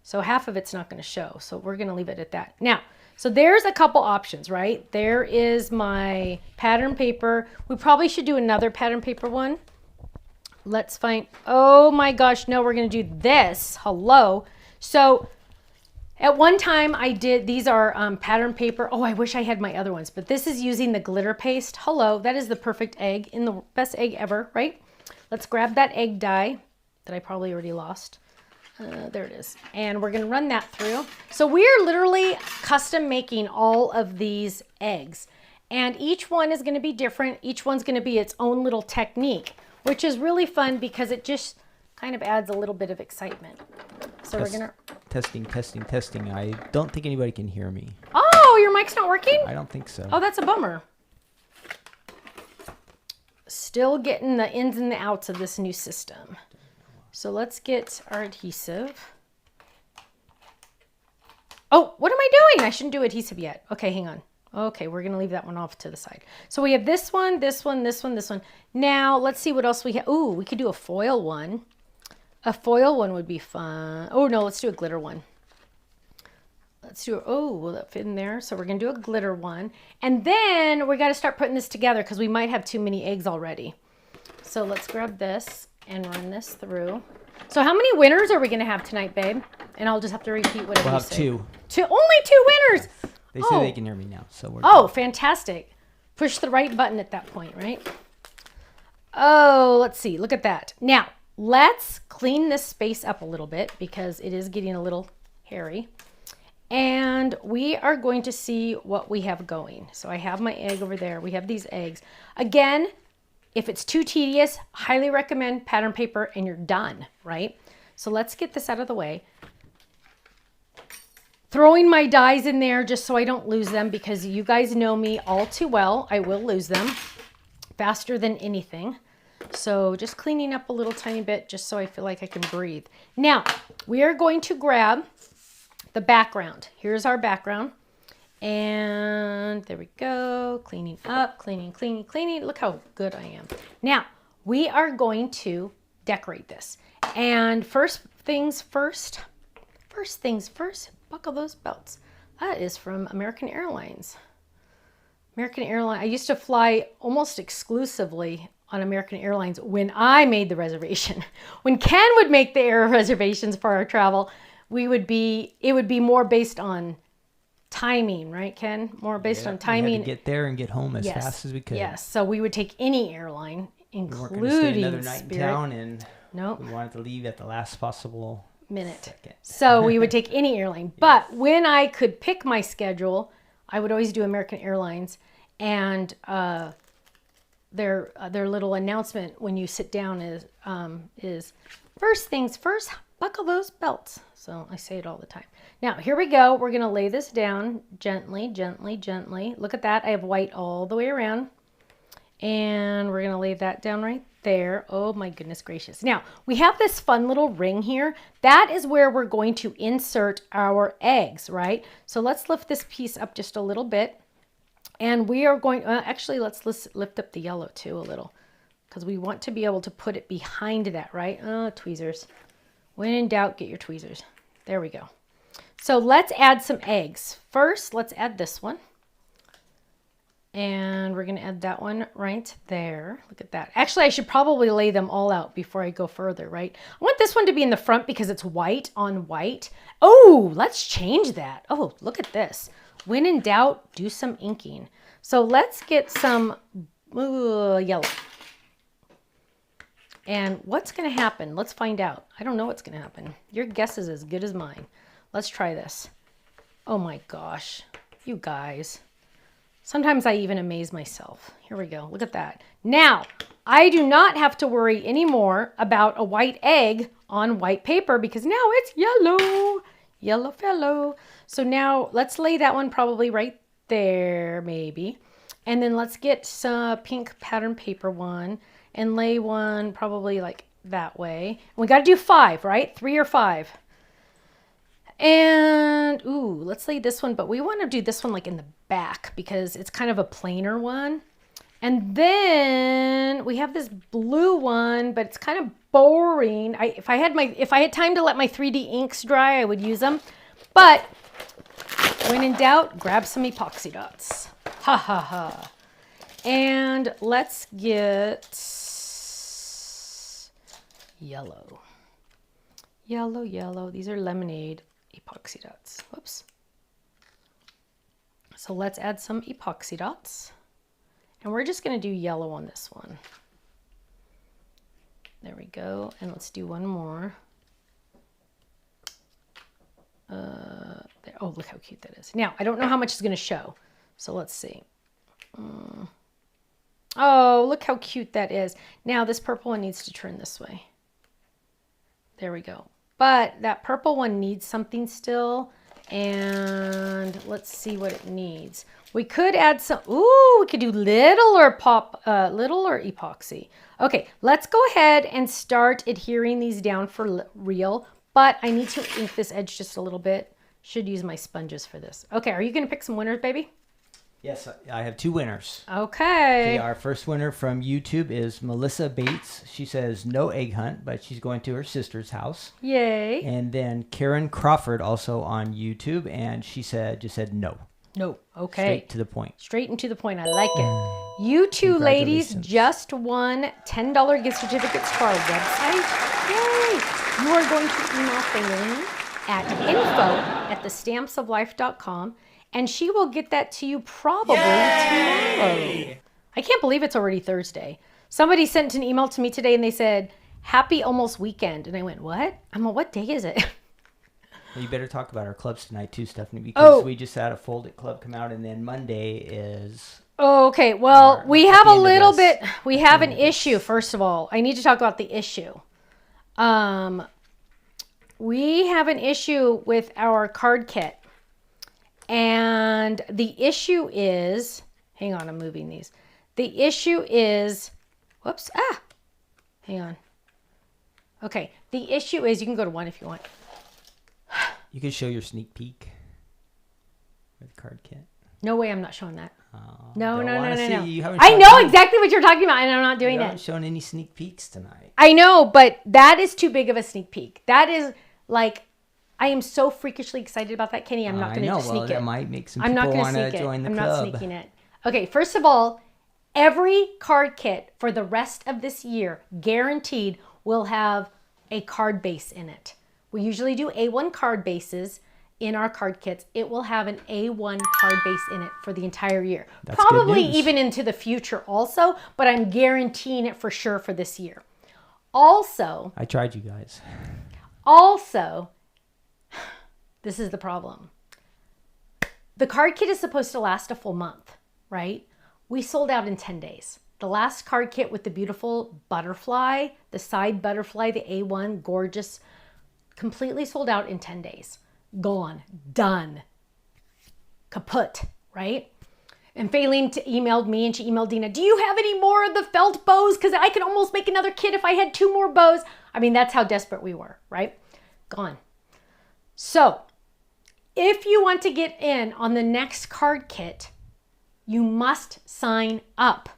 So half of it's not going to show. So we're going to leave it at that. Now, so there's a couple options, right? There is my pattern paper. We probably should do another pattern paper one. Let's find, oh my gosh, no, we're going to do this. Hello. So at one time I did, these are pattern paper. Oh, I wish I had my other ones, but this is using the glitter paste. Hello, that is the perfect egg, in the best egg ever, right? Let's grab that egg dye that I probably already lost. There it is. And we're going to run that through. So we're literally custom making all of these eggs. And each one is going to be different. Each one's going to be its own little technique, which is really fun because it just kind of adds a little bit of excitement. So we're going to... Testing. I don't think anybody can hear me. Oh, your mic's not working? I don't think so. Oh, that's a bummer. Still getting the ins and the outs of this new system. So let's get our adhesive. Oh, what am I doing? I shouldn't do adhesive yet. Okay, hang on. Okay, we're going to leave that one off to the side. So we have this one, this one, this one, this one. Now, let's see what else we have. Ooh, we could do a foil one. A foil one would be fun. Oh, no, let's do a glitter one. Let's do, oh, will that fit in there? So we're going to do a glitter one. And then we got to start putting this together because we might have too many eggs already. So let's grab this and run this through. So how many winners are we going to have tonight, babe? And I'll just have to repeat whatever you say. We'll have 2. Only 2 winners. They say they can hear me now, so we're good. Fantastic. Push the right button at that point, right? Oh, let's see. Look at that. Now, let's clean this space up a little bit because it is getting a little hairy. And we are going to see what we have going. So I have my egg over there. We have these eggs. Again, if it's too tedious, highly recommend pattern paper and you're done, right? So let's get this out of the way. Throwing my dies in there just so I don't lose them because you guys know me all too well. I will lose them faster than anything. So just cleaning up a little tiny bit just so I feel like I can breathe. Now, we are going to grab the background. Here's our background. And there we go. Cleaning up, cleaning, cleaning, cleaning. Look how good I am. Now, we are going to decorate this. And first things first, buckle those belts. That is from American Airlines. American Airlines. I used to fly almost exclusively on American Airlines when I made the reservation. When Ken would make the air reservations for our travel, it would be more based on timing, right, Ken? More based on timing. We had to get there and get home as fast as we could. Yes, so we would take any airline, including we weren't going to stay another night Spirit. In town, and nope. We wanted to leave at the last possible minute. Second. So we would take any airline. But when I could pick my schedule, I would always do American Airlines. And their little announcement when you sit down is first things first, buckle those belts. So I say it all the time. Now, here we go. We're going to lay this down gently, gently, gently. Look at that. I have white all the way around. And we're going to lay that down right there. Oh my goodness gracious. Now, we have this fun little ring here. That is where we're going to insert our eggs, right? So let's lift this piece up just a little bit. And we are going, actually, let's lift up the yellow too a little because we want to be able to put it behind that, right? Tweezers. When in doubt, get your tweezers. There we go. So let's add some eggs. First, let's add this one. And we're going to add that one right there. Look at that. Actually, I should probably lay them all out before I go further, right? I want this one to be in the front because it's white on white. Oh, let's change that. Oh, look at this. When in doubt, do some inking. So let's get some yellow. And what's going to happen? Let's find out. I don't know what's going to happen. Your guess is as good as mine. Let's try this. Oh my gosh, you guys. Sometimes I even amaze myself. Here we go. Look at that. Now, I do not have to worry anymore about a white egg on white paper because now it's yellow. Yellow fellow. So now let's lay that one probably right there, maybe. And then let's get some pink pattern paper one and lay one probably like that way. We got to do 5, right? 3 or 5. And, ooh, let's lay this one, but we want to do this one like in the back because it's kind of a plainer one. And then we have this blue one, but it's kind of boring. If I had time to let my 3D inks dry, I would use them. But when in doubt, grab some epoxy dots. Ha ha ha. And let's get yellow. Yellow, yellow. These are lemonade epoxy dots. Whoops. So let's add some epoxy dots. And we're just going to do yellow on this one. There we go. And let's do one more. There. Oh, look how cute that is. Now, I don't know how much is going to show. So let's see. Oh, look how cute that is. Now, this purple one needs to turn this way. There we go. But that purple one needs something still. And let's see what it needs. We could add some, ooh, we could do little or epoxy. Okay, let's go ahead and start adhering these down for real, but I need to ink this edge just a little bit. Should use my sponges for this. Okay, are you gonna pick some winners, baby? Yes, I have 2 winners. Okay. Our first winner from YouTube is Melissa Bates. She says no egg hunt, but she's going to her sister's house. Yay. And then Karen Crawford, also on YouTube, and she just said no. No. Okay. Straight to the point. Straight and to the point. I like it. You two ladies just won $10 gift certificates to our website. Yay. You are going to email Faylene at info@thestampsoflife.com, and she will get that to you probably tomorrow. I can't believe it's already Thursday. Somebody sent an email to me today and they said, happy almost weekend. And I went, what? I'm like, what day is it? Well, you better talk about our clubs tonight too, Stephanie, because we just had a Fold-it club come out, and then Monday is... Okay, well, we have a little bit, we have an issue, first of all. I need to talk about the issue. We have an issue with our card kit. And the issue is, hang on, I'm moving these. The issue is, whoops, hang on. Okay, the issue is, you can go to 1 if you want. You can show your sneak peek with the card kit. No way, I'm not showing that. No. I know exactly what you're talking about, and I'm not doing it. You haven't shown any sneak peeks tonight. I know, but that is too big of a sneak peek. That is like, I am so freakishly excited about that, Kenny. I'm not going to sneak it. That might make some people want to join the club. I'm not sneaking it. Okay, first of all, every card kit for the rest of this year, guaranteed, will have a card base in it. We usually do A1 card bases in our card kits. It will have an A1 card base in it for the entire year. That's probably even into the future also, but I'm guaranteeing it for sure for this year. Also, I tried you guys. Also, this is the problem. The card kit is supposed to last a full month, right? We sold out in 10 days. The last card kit with the beautiful butterfly, the side butterfly, the A1, gorgeous, completely sold out in 10 days. Gone, done, kaput, right? And Faylene emailed me and she emailed Dina, do you have any more of the felt bows? Because I could almost make another kit if I had 2 more bows. I mean, that's how desperate we were, right? Gone. So if you want to get in on the next card kit, you must sign up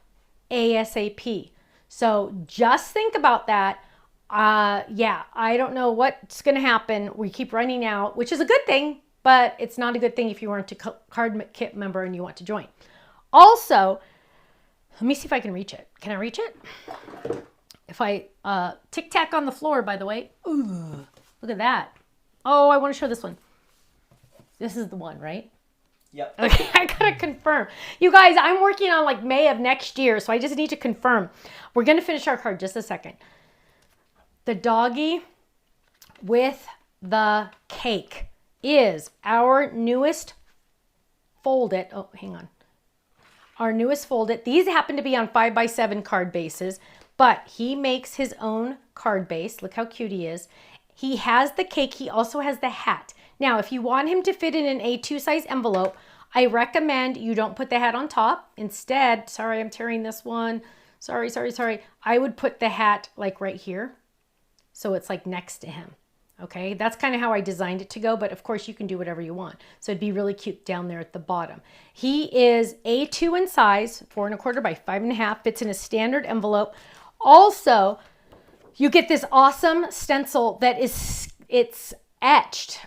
ASAP. So just think about that. Yeah, I don't know what's going to happen. We keep running out, which is a good thing, but it's not a good thing if you weren't a card kit member and you want to join. Also, let me see if I can reach it. Can I reach it? If I tic tac on the floor, by the way. Ooh, look at that. Oh, I want to show this one. This is the one, right? Yep. Okay, I gotta confirm. You guys, I'm working on like May of next year, so I just need to confirm. We're gonna finish our card just a second. The doggy with the cake is our newest Fold-it. Oh, hang on. Our newest Fold-it. These happen to be on 5x7 card bases, but he makes his own card base. Look how cute he is. He has the cake. He also has the hat. Now, if you want him to fit in an A2 size envelope, I recommend you don't put the hat on top. Instead, sorry, I'm tearing this one. Sorry. I would put the hat like right here. So it's like next to him. Okay, that's kind of how I designed it to go, but of course you can do whatever you want. So it'd be really cute down there at the bottom. He is A2 in size, 4 1/4 by 5 1/2, fits in a standard envelope. Also, you get this awesome stencil that is, it's etched.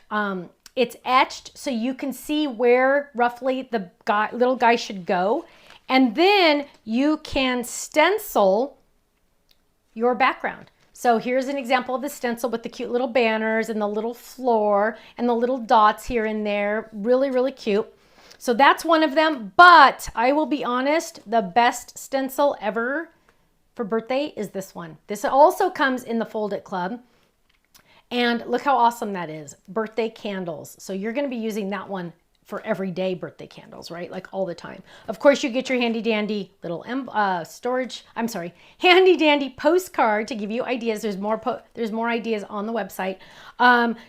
It's etched so you can see where roughly the little guy should go. And then you can stencil your background. So here's an example of the stencil with the cute little banners and the little floor and the little dots here and there. Really, really cute. So that's one of them. But I will be honest, the best stencil ever for birthday is this one. This also comes in the Fold-it Club. And look how awesome that is. Birthday candles. So you're going to be using that one for everyday birthday candles, right? Like all the time. Of course, you get your handy dandy little handy dandy postcard to give you ideas. There's more ideas on the website.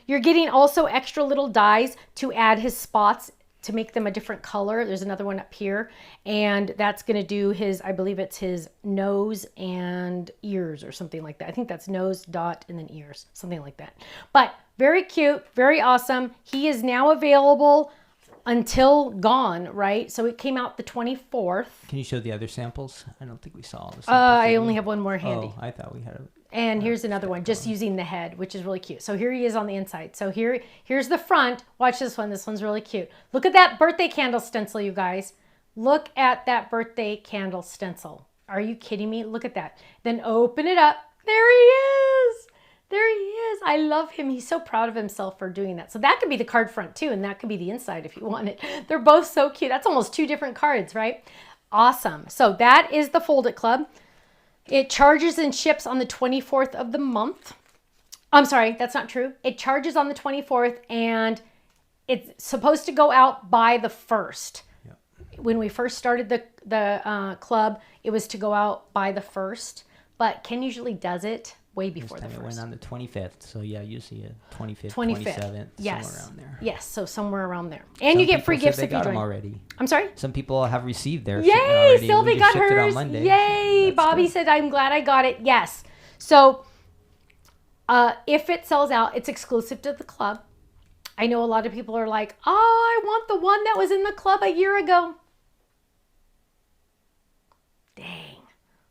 You're getting also extra little dies to add his spots to make them a different color. There's another one up here, and that's going to do his, I believe it's his nose and ears or something like that. I think that's nose, dot, and then ears, something like that. But very cute, very awesome. He is now available until gone, right? So it came out the 24th. Can you show the other samples? I don't think we saw all the samples. I only have one more handy. Oh, I thought we had a... And here's another one, just using the head, which is really cute. So here he is on the inside. So here's the front. Watch this one. This one's really cute. Look at that birthday candle stencil, you guys. Look at that birthday candle stencil. Are you kidding me? Look at that. Then open it up. There he is. There he is. I love him. He's so proud of himself for doing that. So that could be the card front too, and that could be the inside if you want it. They're both so cute. That's almost 2 different cards, right? Awesome. So that is the Fold It Club. It charges and ships on the 24th of the month. I'm sorry, that's not true. It charges on the 24th, and it's supposed to go out by the 1st. Yep. When we first started the club, it was to go out by the 1st, but Ken usually does it way before the 1st. It went on the 25th, so yeah, usually a 25th, 27th, yes. Somewhere around there. Yes, so somewhere around there. And you get free gifts if you join. Them already. I'm sorry? Some people have received theirs. Yay, Sylvie got hers. It on Monday. Yay, Bobby said, I'm glad I got it. Yes. So if it sells out, it's exclusive to the club. I know a lot of people are like, oh, I want the one that was in the club a year ago. Dang,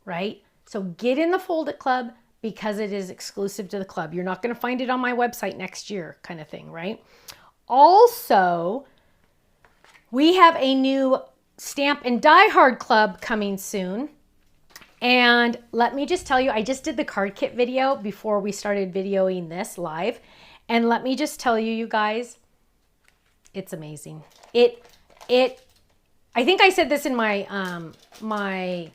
right? So get in the Fold It Club, because it is exclusive to the club. You're not going to find it on my website next year, kind of thing, right? Also, we have a new Stamp and Die Hard Club coming soon. And let me just tell you, I just did the card kit video before we started videoing this live. And let me just tell you, you guys, it's amazing. I think I said this in my, my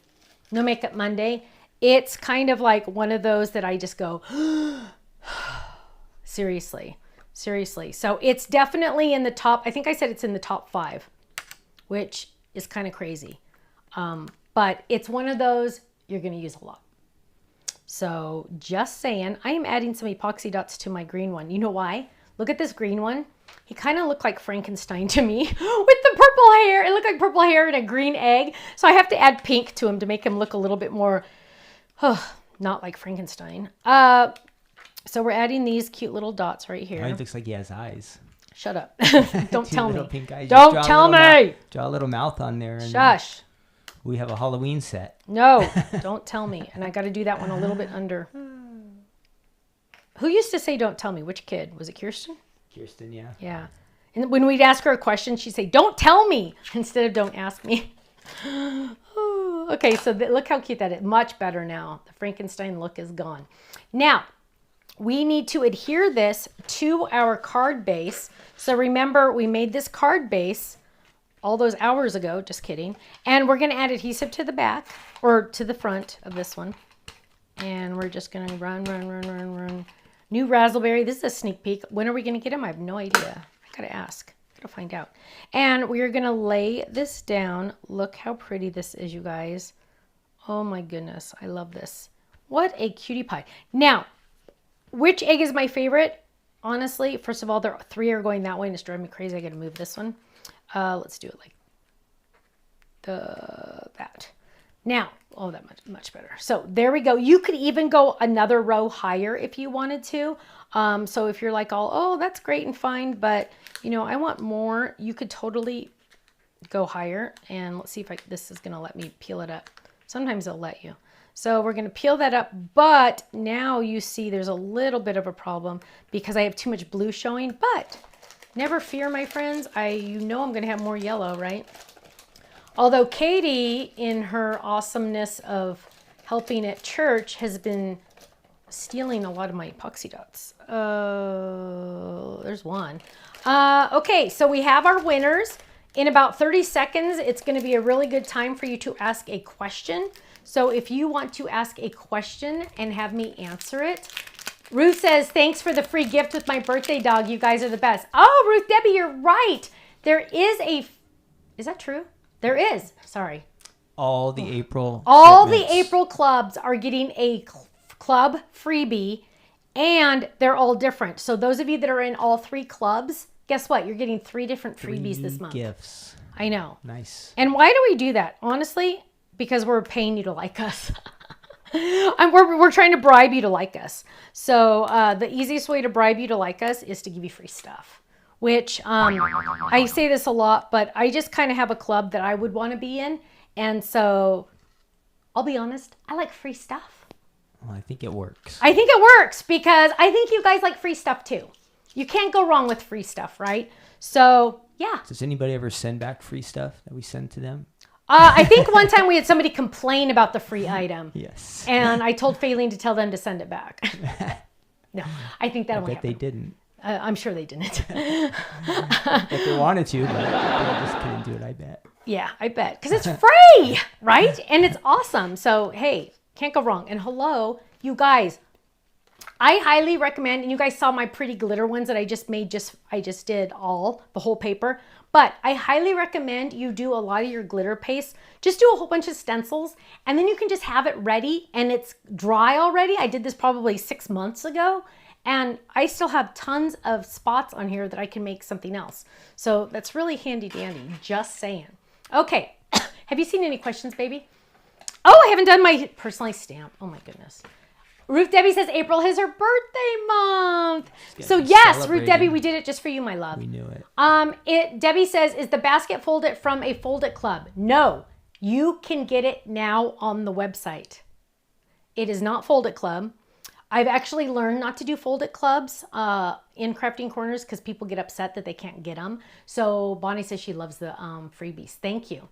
No Makeup Monday. It's kind of like one of those that I just go, seriously. So it's definitely in the top. I think I said it's in the top 5, which is kind of crazy. But it's one of those you're going to use a lot. So just saying, I am adding some epoxy dots to my green one. You know why? Look at this green one. He kind of looked like Frankenstein to me with the purple hair. It looked like purple hair and a green egg. So I have to add pink to him to make him look a little bit more not like Frankenstein. So we're adding these cute little dots right here. It looks like he has eyes. Shut up. Don't tell me. Pink eyes. Don't tell me. Draw a little mouth on there. And shush. We have a Halloween set. No, don't tell me. And I got to do that one a little bit under. Who used to say don't tell me? Which kid? Was it Kirsten? Kirsten, yeah. Yeah. And when we'd ask her a question, she'd say, don't tell me, instead of don't ask me. Okay, so look how cute that is. Much better now. The Frankenstein look is gone. Now, we need to adhere this to our card base. So remember, we made this card base all those hours ago. Just kidding. And we're going to add adhesive to the back, or to the front of this one. And we're just going to run. New raspberry. This is a sneak peek. When are we going to get them? I have no idea. I got to ask. To find out. And we are going to lay this down. Look how pretty this is, you guys. Oh my goodness. I love this. What a cutie pie. Now, which egg is my favorite? Honestly, first of all, there are 3 are going that way and it's driving me crazy. I got to move this one. Let's do it like that. Now, oh, that much better. So there we go. You could even go another row higher if you wanted to. So if you're like, oh, that's great and fine, but you know, I want more, you could totally go higher. And let's see if this is going to let me peel it up. Sometimes it'll let you. So we're going to peel that up, but now you see there's a little bit of a problem because I have too much blue showing, but never fear, my friends. You know I'm going to have more yellow, right? Although Katie, in her awesomeness of helping at church, has been stealing a lot of my epoxy dots. There's one. Okay, so we have our winners. In about 30 seconds, it's going to be a really good time for you to ask a question. So if you want to ask a question and have me answer it. Ruth says, thanks for the free gift with my birthday dog. You guys are the best. Oh, Ruth Debbie, you're right. There is that true? There is. Sorry. All the April clubs are getting a club freebie, and they're all different. So those of you that are in all 3 clubs, guess what? You're getting 3 different freebies this month. Gifts. I know. Nice. And why do we do that? Honestly, because we're paying you to like us. And we're trying to bribe you to like us. So the easiest way to bribe you to like us is to give you free stuff, which I say this a lot, but I just kind of have a club that I would want to be in. And so I'll be honest, I like free stuff. Well, I think it works. I think it works because I think you guys like free stuff too. You can't go wrong with free stuff, right? So, yeah. Does anybody ever send back free stuff that we send to them? I think one time we had somebody complain about the free item. Yes. And I told Faylene to tell them to send it back. No, I think that only happened. They didn't. I'm sure they didn't. If they wanted to, but they just couldn't do it, I bet. Yeah, I bet. Because it's free, right? And it's awesome. So, hey, can't go wrong. And hello, you guys. I highly recommend, and you guys saw my pretty glitter ones that I just made, I just did the whole paper. But I highly recommend you do a lot of your glitter paste. Just do a whole bunch of stencils, and then you can just have it ready, and it's dry already. I did this probably 6 months ago, and I still have tons of spots on here that I can make something else. So that's really handy dandy, just saying. Okay, have you seen any questions, baby? Oh, I haven't done my personally stamped. Oh my goodness. Ruth Debbie says April is her birthday month. So yes, Ruth Debbie, we did it just for you, my love. We knew it. Debbie says, is the basket Fold-it from a Fold-it club? No, you can get it now on the website. It is not Fold-it club. I've actually learned not to do Fold-it clubs in Crafting Corners because people get upset that they can't get them. So Bonnie says she loves the freebies. Thank you.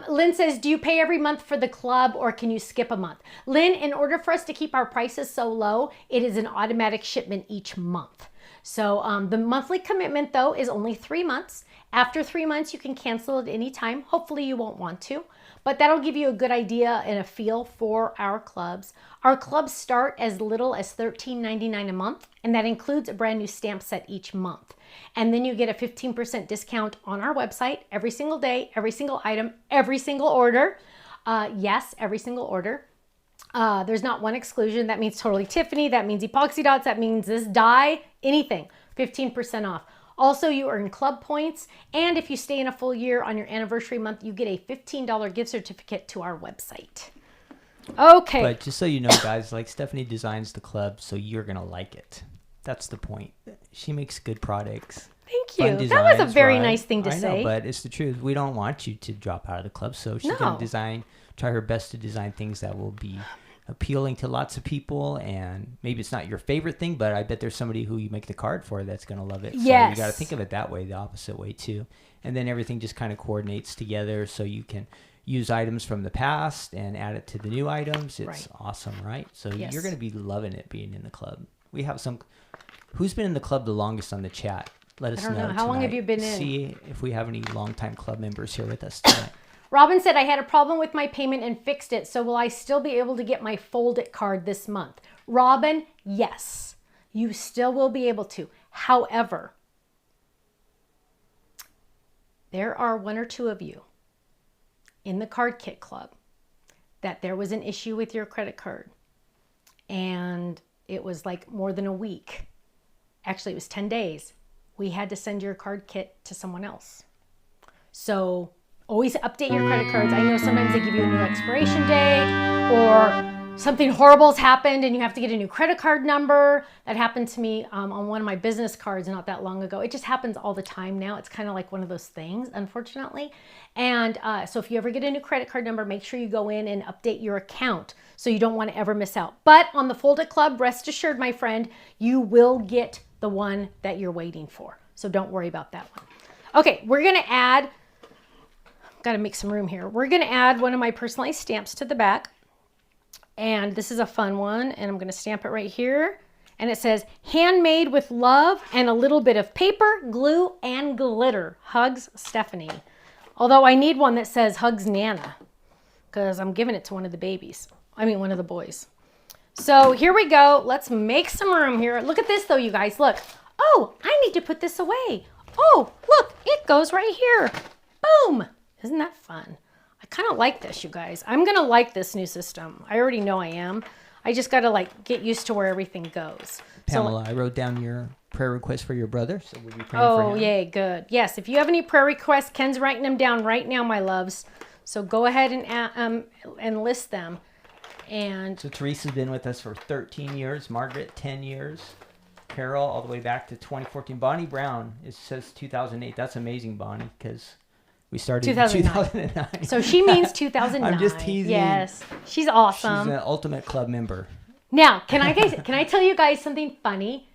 Lynn says, do you pay every month for the club or can you skip a month? Lynn, in order for us to keep our prices so low, it is an automatic shipment each month. So the monthly commitment, though, is only 3 months. After 3 months, you can cancel at any time. Hopefully you won't want to, but that'll give you a good idea and a feel for our clubs. Our clubs start as little as $13.99 a month, and that includes a brand new stamp set each month. And then you get a 15% discount on our website every single day, every single item, every single order. Yes, every single order. There's not one exclusion. That means Totally Tiffany. That means epoxy dots. That means this dye, anything, 15% off. Also, you earn club points. And if you stay in a full year on your anniversary month, you get a $15 gift certificate to our website. Okay. But just so you know, guys, like Stephanie designs the club, so you're going to like it. That's the point. She makes good products. Thank you. Designs, that was a very nice thing to say. I know, but it's the truth. We don't want you to drop out of the club. So she's going to try her best to design things that will be appealing to lots of people. And maybe it's not your favorite thing, but I bet there's somebody who you make the card for that's going to love it. Yes. So you got to think of it that way, the opposite way too. And then everything just kind of coordinates together so you can use items from the past and add it to the new items. It's awesome, right? So you're going to be loving it being in the club. We have some... Who's been in the club the longest on the chat? Let us know. How long have you been in? See if we have any longtime club members here with us tonight. Robin said, I had a problem with my payment and fixed it. So will I still be able to get my Fold-it card this month? Robin, yes. You still will be able to. However, there are 1 or 2 of you in the card kit club that there was an issue with your credit card. And it was like more than a week. Actually, it was 10 days. We had to send your card kit to someone else. So always update your credit cards. I know sometimes they give you a new expiration date or something horrible's happened and you have to get a new credit card number. That happened to me on one of my business cards not that long ago. It just happens all the time now. It's kind of like one of those things, unfortunately. And so if you ever get a new credit card number, make sure you go in and update your account so you don't want to ever miss out. But on the Fold-it Club, rest assured, my friend, you will get the one that you're waiting for. So don't worry about that one. Okay, we're going to add, got to make some room here. We're going to add one of my personalized stamps to the back. And this is a fun one. And I'm going to stamp it right here. And it says, handmade with love and a little bit of paper, glue, and glitter. Hugs, Stephanie. Although I need one that says hugs, Nana. Because I'm giving it to one of the babies. I mean, one of the boys. So here we go. Let's make some room here. Look at this though, you guys. Look. Oh, I need to put this away. Oh, look, it goes right here. Boom. Isn't that fun? I kind of like this, you guys. I'm going to like this new system. I already know I am. I just got to like get used to where everything goes. Pamela, I wrote down your prayer request for your brother, so we'll be praying for him. Oh, yay, good. Yes, if you have any prayer requests, Ken's writing them down right now, my loves. So go ahead and list them. And so Teresa's been with us for 13 years, Margaret 10 years, Carol all the way back to 2014. Bonnie Brown, it says 2008. That's amazing, Bonnie, because we started 2009. In 2009. So she means 2009. I'm just teasing. Yes, she's awesome. She's an ultimate club member. Now, can I tell you guys something funny?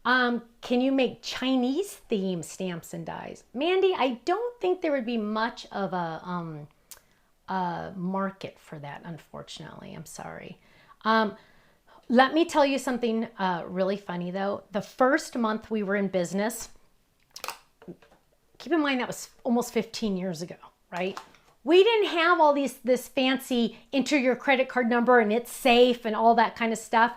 Can you make Chinese theme stamps and dies? Mandy, I don't think there would be much of a market for that, unfortunately. I'm sorry. Let me tell you something really funny, though. The first month we were in business, keep in mind that was almost 15 years ago, right? We didn't have all this fancy enter your credit card number and it's safe and all that kind of stuff.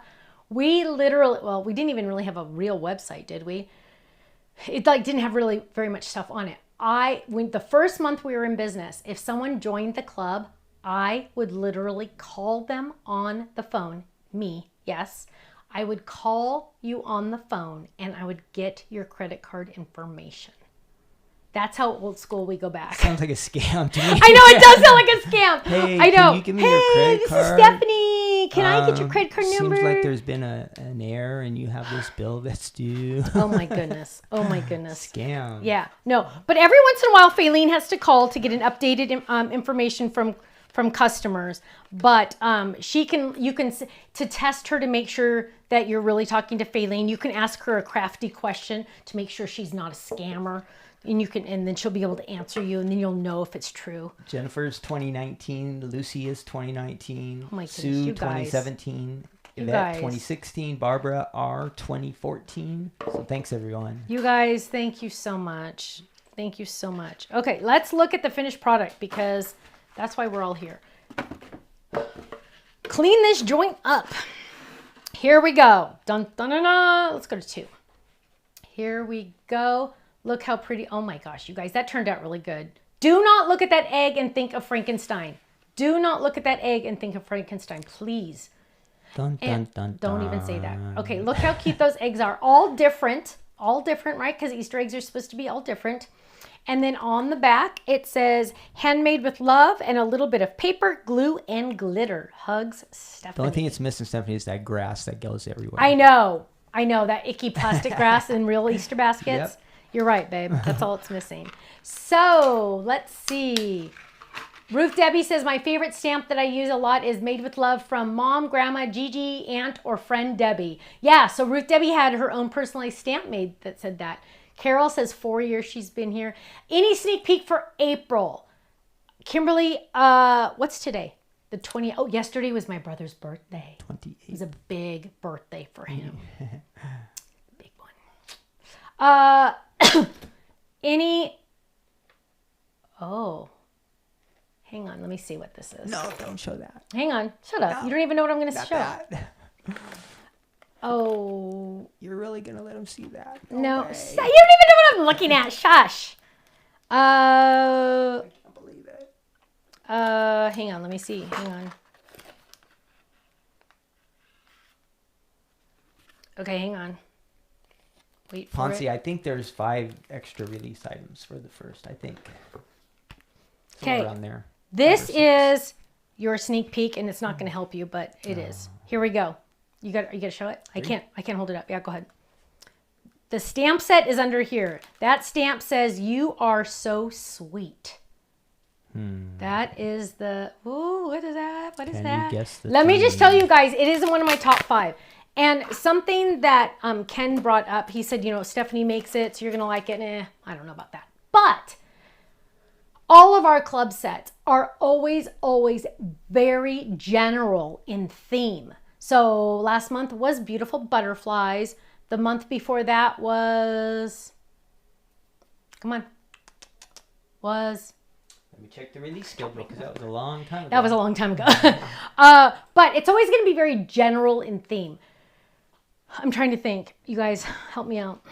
We literally, well, we didn't even really have a real website, did we? It like didn't have really very much stuff on it. When the first month we were in business, if someone joined the club, I would literally call them on the phone. Me, yes. I would call you on the phone and I would get your credit card information. That's how old school we go back. Sounds like a scam to me. I know, it does sound like a scam. Hey, I know. Can you give me your credit this card? is Stephanie. Can I get your credit card number? Seems like there's been an error and you have this bill that's due. Oh my goodness. Oh my goodness. Scam. Yeah. No. But every once in a while, Faylene has to call to get an updated information from customers. But you can to test her to make sure that you're really talking to Faylene. You can ask her a crafty question to make sure she's not a scammer. And then she'll be able to answer you, and then you'll know if it's true. Jennifer's 2019, Lucy is 2019, oh my goodness, Sue 2017, Yvette 2016, Barbara R 2014. So thanks everyone. You guys, thank you so much. Thank you so much. Okay, let's look at the finished product because that's why we're all here. Clean this joint up. Here we go. Dun dun dun dun. Let's go to 2. Here we go. Look how pretty. Oh my gosh, you guys, that turned out really good. Do not look at that egg and think of Frankenstein. Do not look at that egg and think of Frankenstein, please. Dun, dun, dun, don't even say that. Okay, look how cute those eggs are. All different, right? Because Easter eggs are supposed to be all different. And then on the back, it says, handmade with love and a little bit of paper, glue, and glitter. Hugs, Stephanie. The only thing it's missing, Stephanie, is that grass that goes everywhere. I know, that icky plastic grass in real Easter baskets. Yep. You're right, babe. That's all it's missing. So let's see. Ruth Debbie says, my favorite stamp that I use a lot is made with love from mom, grandma, Gigi, aunt, or friend Debbie. Yeah, so Ruth Debbie had her own personalized stamp made that said that. Carol says 4 years she's been here. Any sneak peek for April? Kimberly, what's today? The 20th. Oh, yesterday was my brother's birthday. 28. It was a big birthday for him. Big one. Oh, hang on. Let me see what this is. No, don't show that. Hang on. Shut up. No, you don't even know what I'm going to show. That. Oh. You're really going to let him see that? No. You don't even know what I'm looking at. Shush. I can't believe it. Hang on. Let me see. Hang on. Okay, hang on. Wait for Ponce, it. I think there's 5 extra release items for the first, I think. Okay. Around there. This is your sneak peek, and it's not going to help you, but it is. Here we go. You got to show it? I can't hold it up. Yeah, go ahead. The stamp set is under here. That stamp says, "You are so sweet." That is the, ooh, what is that? What is that? You guess the Let me just tell you guys, it is one of my top 5. And something that Ken brought up, he said, Stephanie makes it, so you're going to like it. I don't know about that. But all of our club sets are always, always very general in theme. So last month was beautiful butterflies. The month before that was, Let me check the release schedule because that was a long time ago. That was a long time ago. But it's always going to be very general in theme. I'm trying to think. You guys, help me out.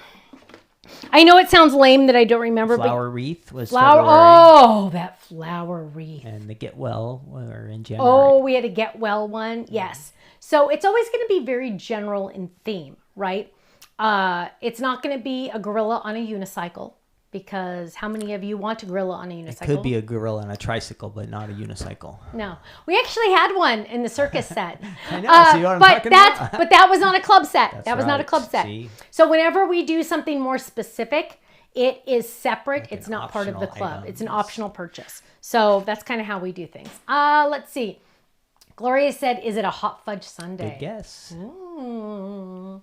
I know it sounds lame that I don't remember. Flower wreath was February. Oh, that flower wreath. And the Get Well were in January. Oh, we had a Get Well one. Yes. So it's always going to be very general in theme, right? It's not going to be a gorilla on a unicycle, because how many of you want a gorilla on a unicycle? It could be a gorilla on a tricycle, but not a unicycle. No. We actually had one in the circus set. I know. See what I'm talking about? But that was not a club set. That was not a right. club set. See? So whenever we do something more specific, it is separate. Like it's not part of the club. item. It's an optional purchase. So that's kind of how we do things. Let's see. Gloria said, is it a hot fudge sundae? Good guess. Ooh.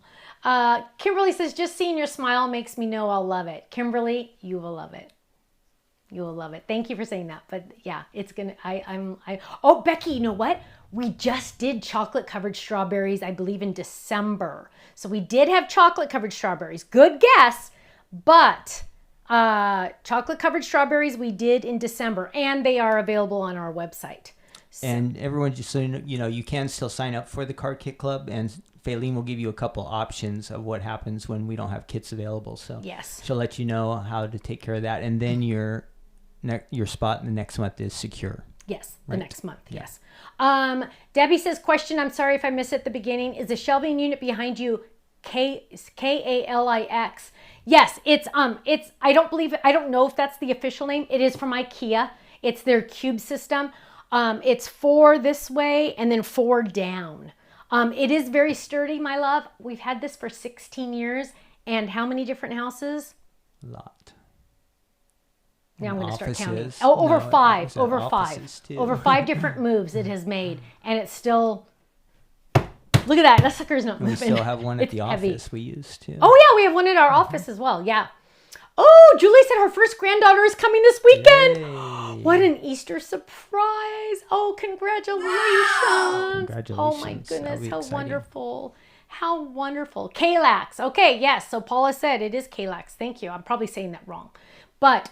Kimberly says, just seeing your smile makes me know I'll love it. Kimberly, you will love it. You will love it. Thank you for saying that. But yeah, it's gonna. Oh, Becky, you know what? We just did chocolate covered strawberries, I believe, in December. So we did have chocolate covered strawberries. Good guess, but chocolate covered strawberries we did in December, and they are available on our website. So. And everyone, just so you know, you can still sign up for the Card Kit Club, and Faylene will give you a couple options of what happens when we don't have kits available. So yes, she'll let you know how to take care of that, and then your spot in the next month is secure. Yes, the next month. Yeah. Yes. Debbie says, question, I'm sorry if I missed it at the beginning. Is the shelving unit behind you Kalix? Yes, it's I don't know if that's the official name. It is from IKEA. It's their cube system. It's 4 this way and then 4 down. It is very sturdy, my love. We've had this for 16 years. And how many different houses? A lot. Now I'm going to start counting. Offices. Oh, over No, five. it was Over at 5. offices, too. Over 5 different moves it has made. And it's still... Look at that. That sucker's not moving. We still have one at It's the heavy. office we used to. Oh, yeah. We have one at our office as well. Yeah. Oh, Julie said her first granddaughter is coming this weekend. Yay. What an Easter surprise. Oh, congratulations. Congratulations. Oh, my goodness. How wonderful. How wonderful. Kalax. Okay, yes. So Paula said it is Kalax. Thank you. I'm probably saying that wrong. But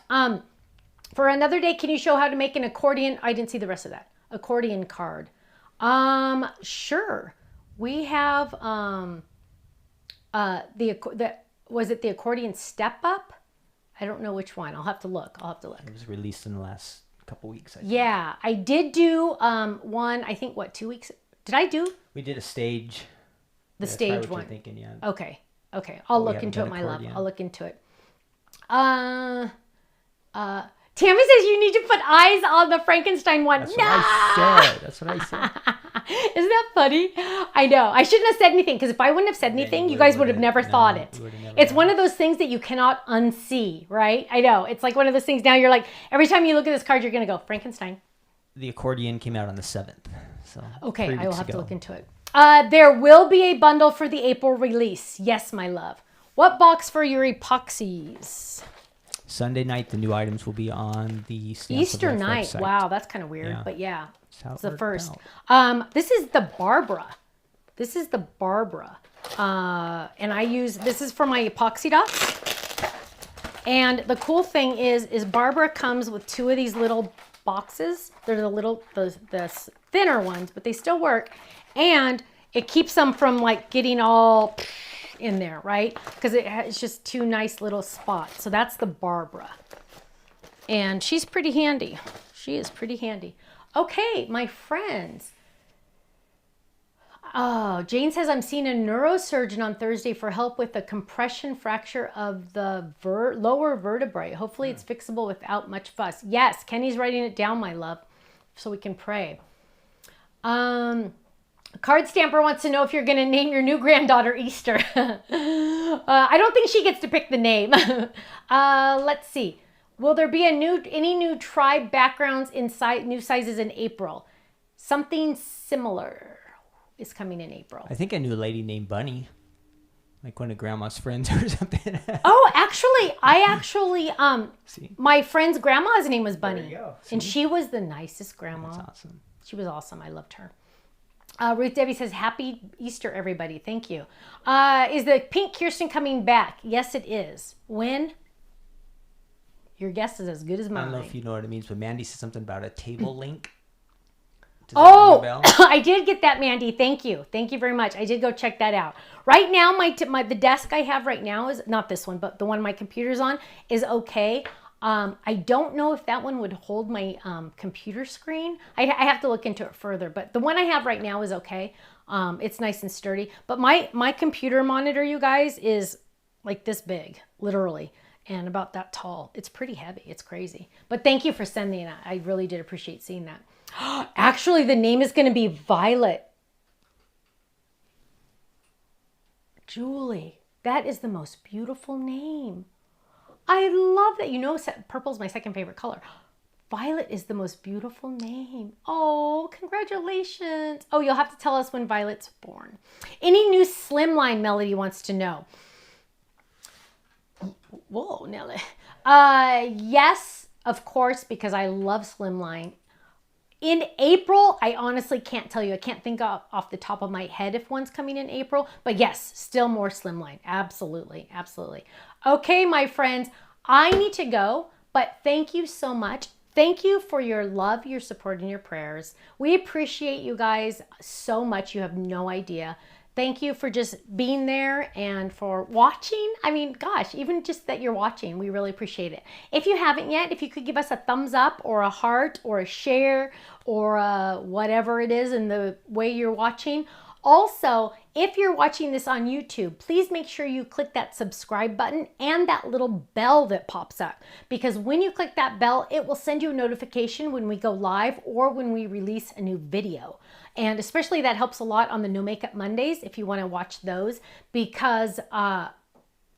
for another day, can you show how to make an accordion? I didn't see the rest of that. Accordion card. Sure. We have was it the accordion step up? I don't know which one. I'll have to look. It was released in the last couple weeks, I think. Yeah, I did do one, I think, 2 weeks? Did I do? We did a stage. The stage one. You're thinking, yeah. Okay. I'll look into it, my love. I'll look into it. Tammy says you need to put eyes on the Frankenstein one. That's what I said. That's what I said. Isn't that funny? I know. I shouldn't have said anything, because if I wouldn't have said anything, you guys would have never thought it. It's one of those things that you cannot unsee, right? I know. It's like one of those things now you're like, every time you look at this card, you're going to go, Frankenstein. The accordion came out on the 7th. So okay, I will have to look into it. There will be a bundle for the April release. Yes, my love. What box for your epoxies? Sunday night, the new items will be on the Easter night. website. Wow, that's kind of weird, Yeah. but yeah, it's the first. Out. This is the Barbara. And this is for my epoxy dots. And the cool thing is Barbara comes with 2 of these little boxes. They're the thinner ones, but they still work. And it keeps them from like getting all in there, right? Because it's just 2 nice little spots. So that's the Barbara. And she's pretty handy. She is pretty handy. Okay, my friends. Oh, Jane says, I'm seeing a neurosurgeon on Thursday for help with a compression fracture of the lower vertebrae. Hopefully it's fixable without much fuss. Yes, Kenny's writing it down, my love, so we can pray. Card Stamper wants to know if you're going to name your new granddaughter Easter. I don't think she gets to pick the name. Let's see. Will there be any new tribe backgrounds inside new sizes in April? Something similar is coming in April. I think I knew a lady named Bunny, like one of Grandma's friends or something. Oh, actually, my friend's grandma's name was Bunny. There you go. And she was the nicest grandma. That's awesome. She was awesome. I loved her. Ruth Debbie says, Happy Easter, everybody. Thank you. Is the pink Kirsten coming back? Yes, it is. When? Your guess is as good as mine. I don't know if you know what it means, but Mandy said something about a table link. Oh, I did get that, Mandy. Thank you. Thank you very much. I did go check that out. Right now, the desk I have right now is not this one, but the one my computer's on is okay. I don't know if that one would hold my computer screen. I have to look into it further, but the one I have right now is okay. It's nice and sturdy. But my computer monitor, you guys, is like this big, literally, and about that tall. It's pretty heavy. It's crazy. But thank you for sending that. I really did appreciate seeing that. Actually, the name is going to be Violet. Julie, that is the most beautiful name. I love that. You know, purple is my second favorite color. Violet is the most beautiful name. Oh, congratulations. Oh, you'll have to tell us when Violet's born. Any new slimline, Melody wants to know. Whoa, Nelly. Yes, of course, because I love slimline. In April, I honestly can't tell you. I can't think off the top of my head if one's coming in April. But yes, still more slimline. Absolutely, absolutely. Okay, my friends, I need to go. But thank you so much. Thank you for your love, your support, and your prayers. We appreciate you guys so much. You have no idea. Thank you for just being there and for watching. I mean, gosh, even just that you're watching, we really appreciate it. If you haven't yet, if you could give us a thumbs up or a heart or a share or whatever it is in the way you're watching. Also, if you're watching this on YouTube, please make sure you click that subscribe button and that little bell that pops up. Because when you click that bell, it will send you a notification when we go live or when we release a new video. And especially that helps a lot on the No Makeup Mondays if you want to watch those, because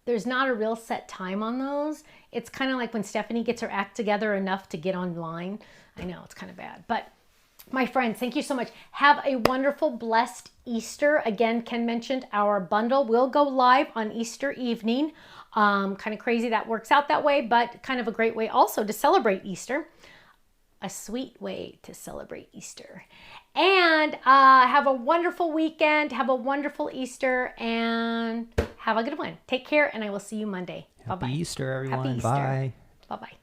there's not a real set time on those. It's kind of like when Stephanie gets her act together enough to get online. I know it's kind of bad, but my friends, thank you so much. Have a wonderful, blessed Easter. Again, Ken mentioned our bundle will go live on Easter evening. Kind of crazy that works out that way, but kind of a great way also to celebrate Easter. A sweet way to celebrate Easter. And have a wonderful weekend. Have a wonderful Easter and have a good one. Take care, and I will see you Monday. Bye-bye. Happy Easter, everyone. Happy Easter. Bye. Bye-bye.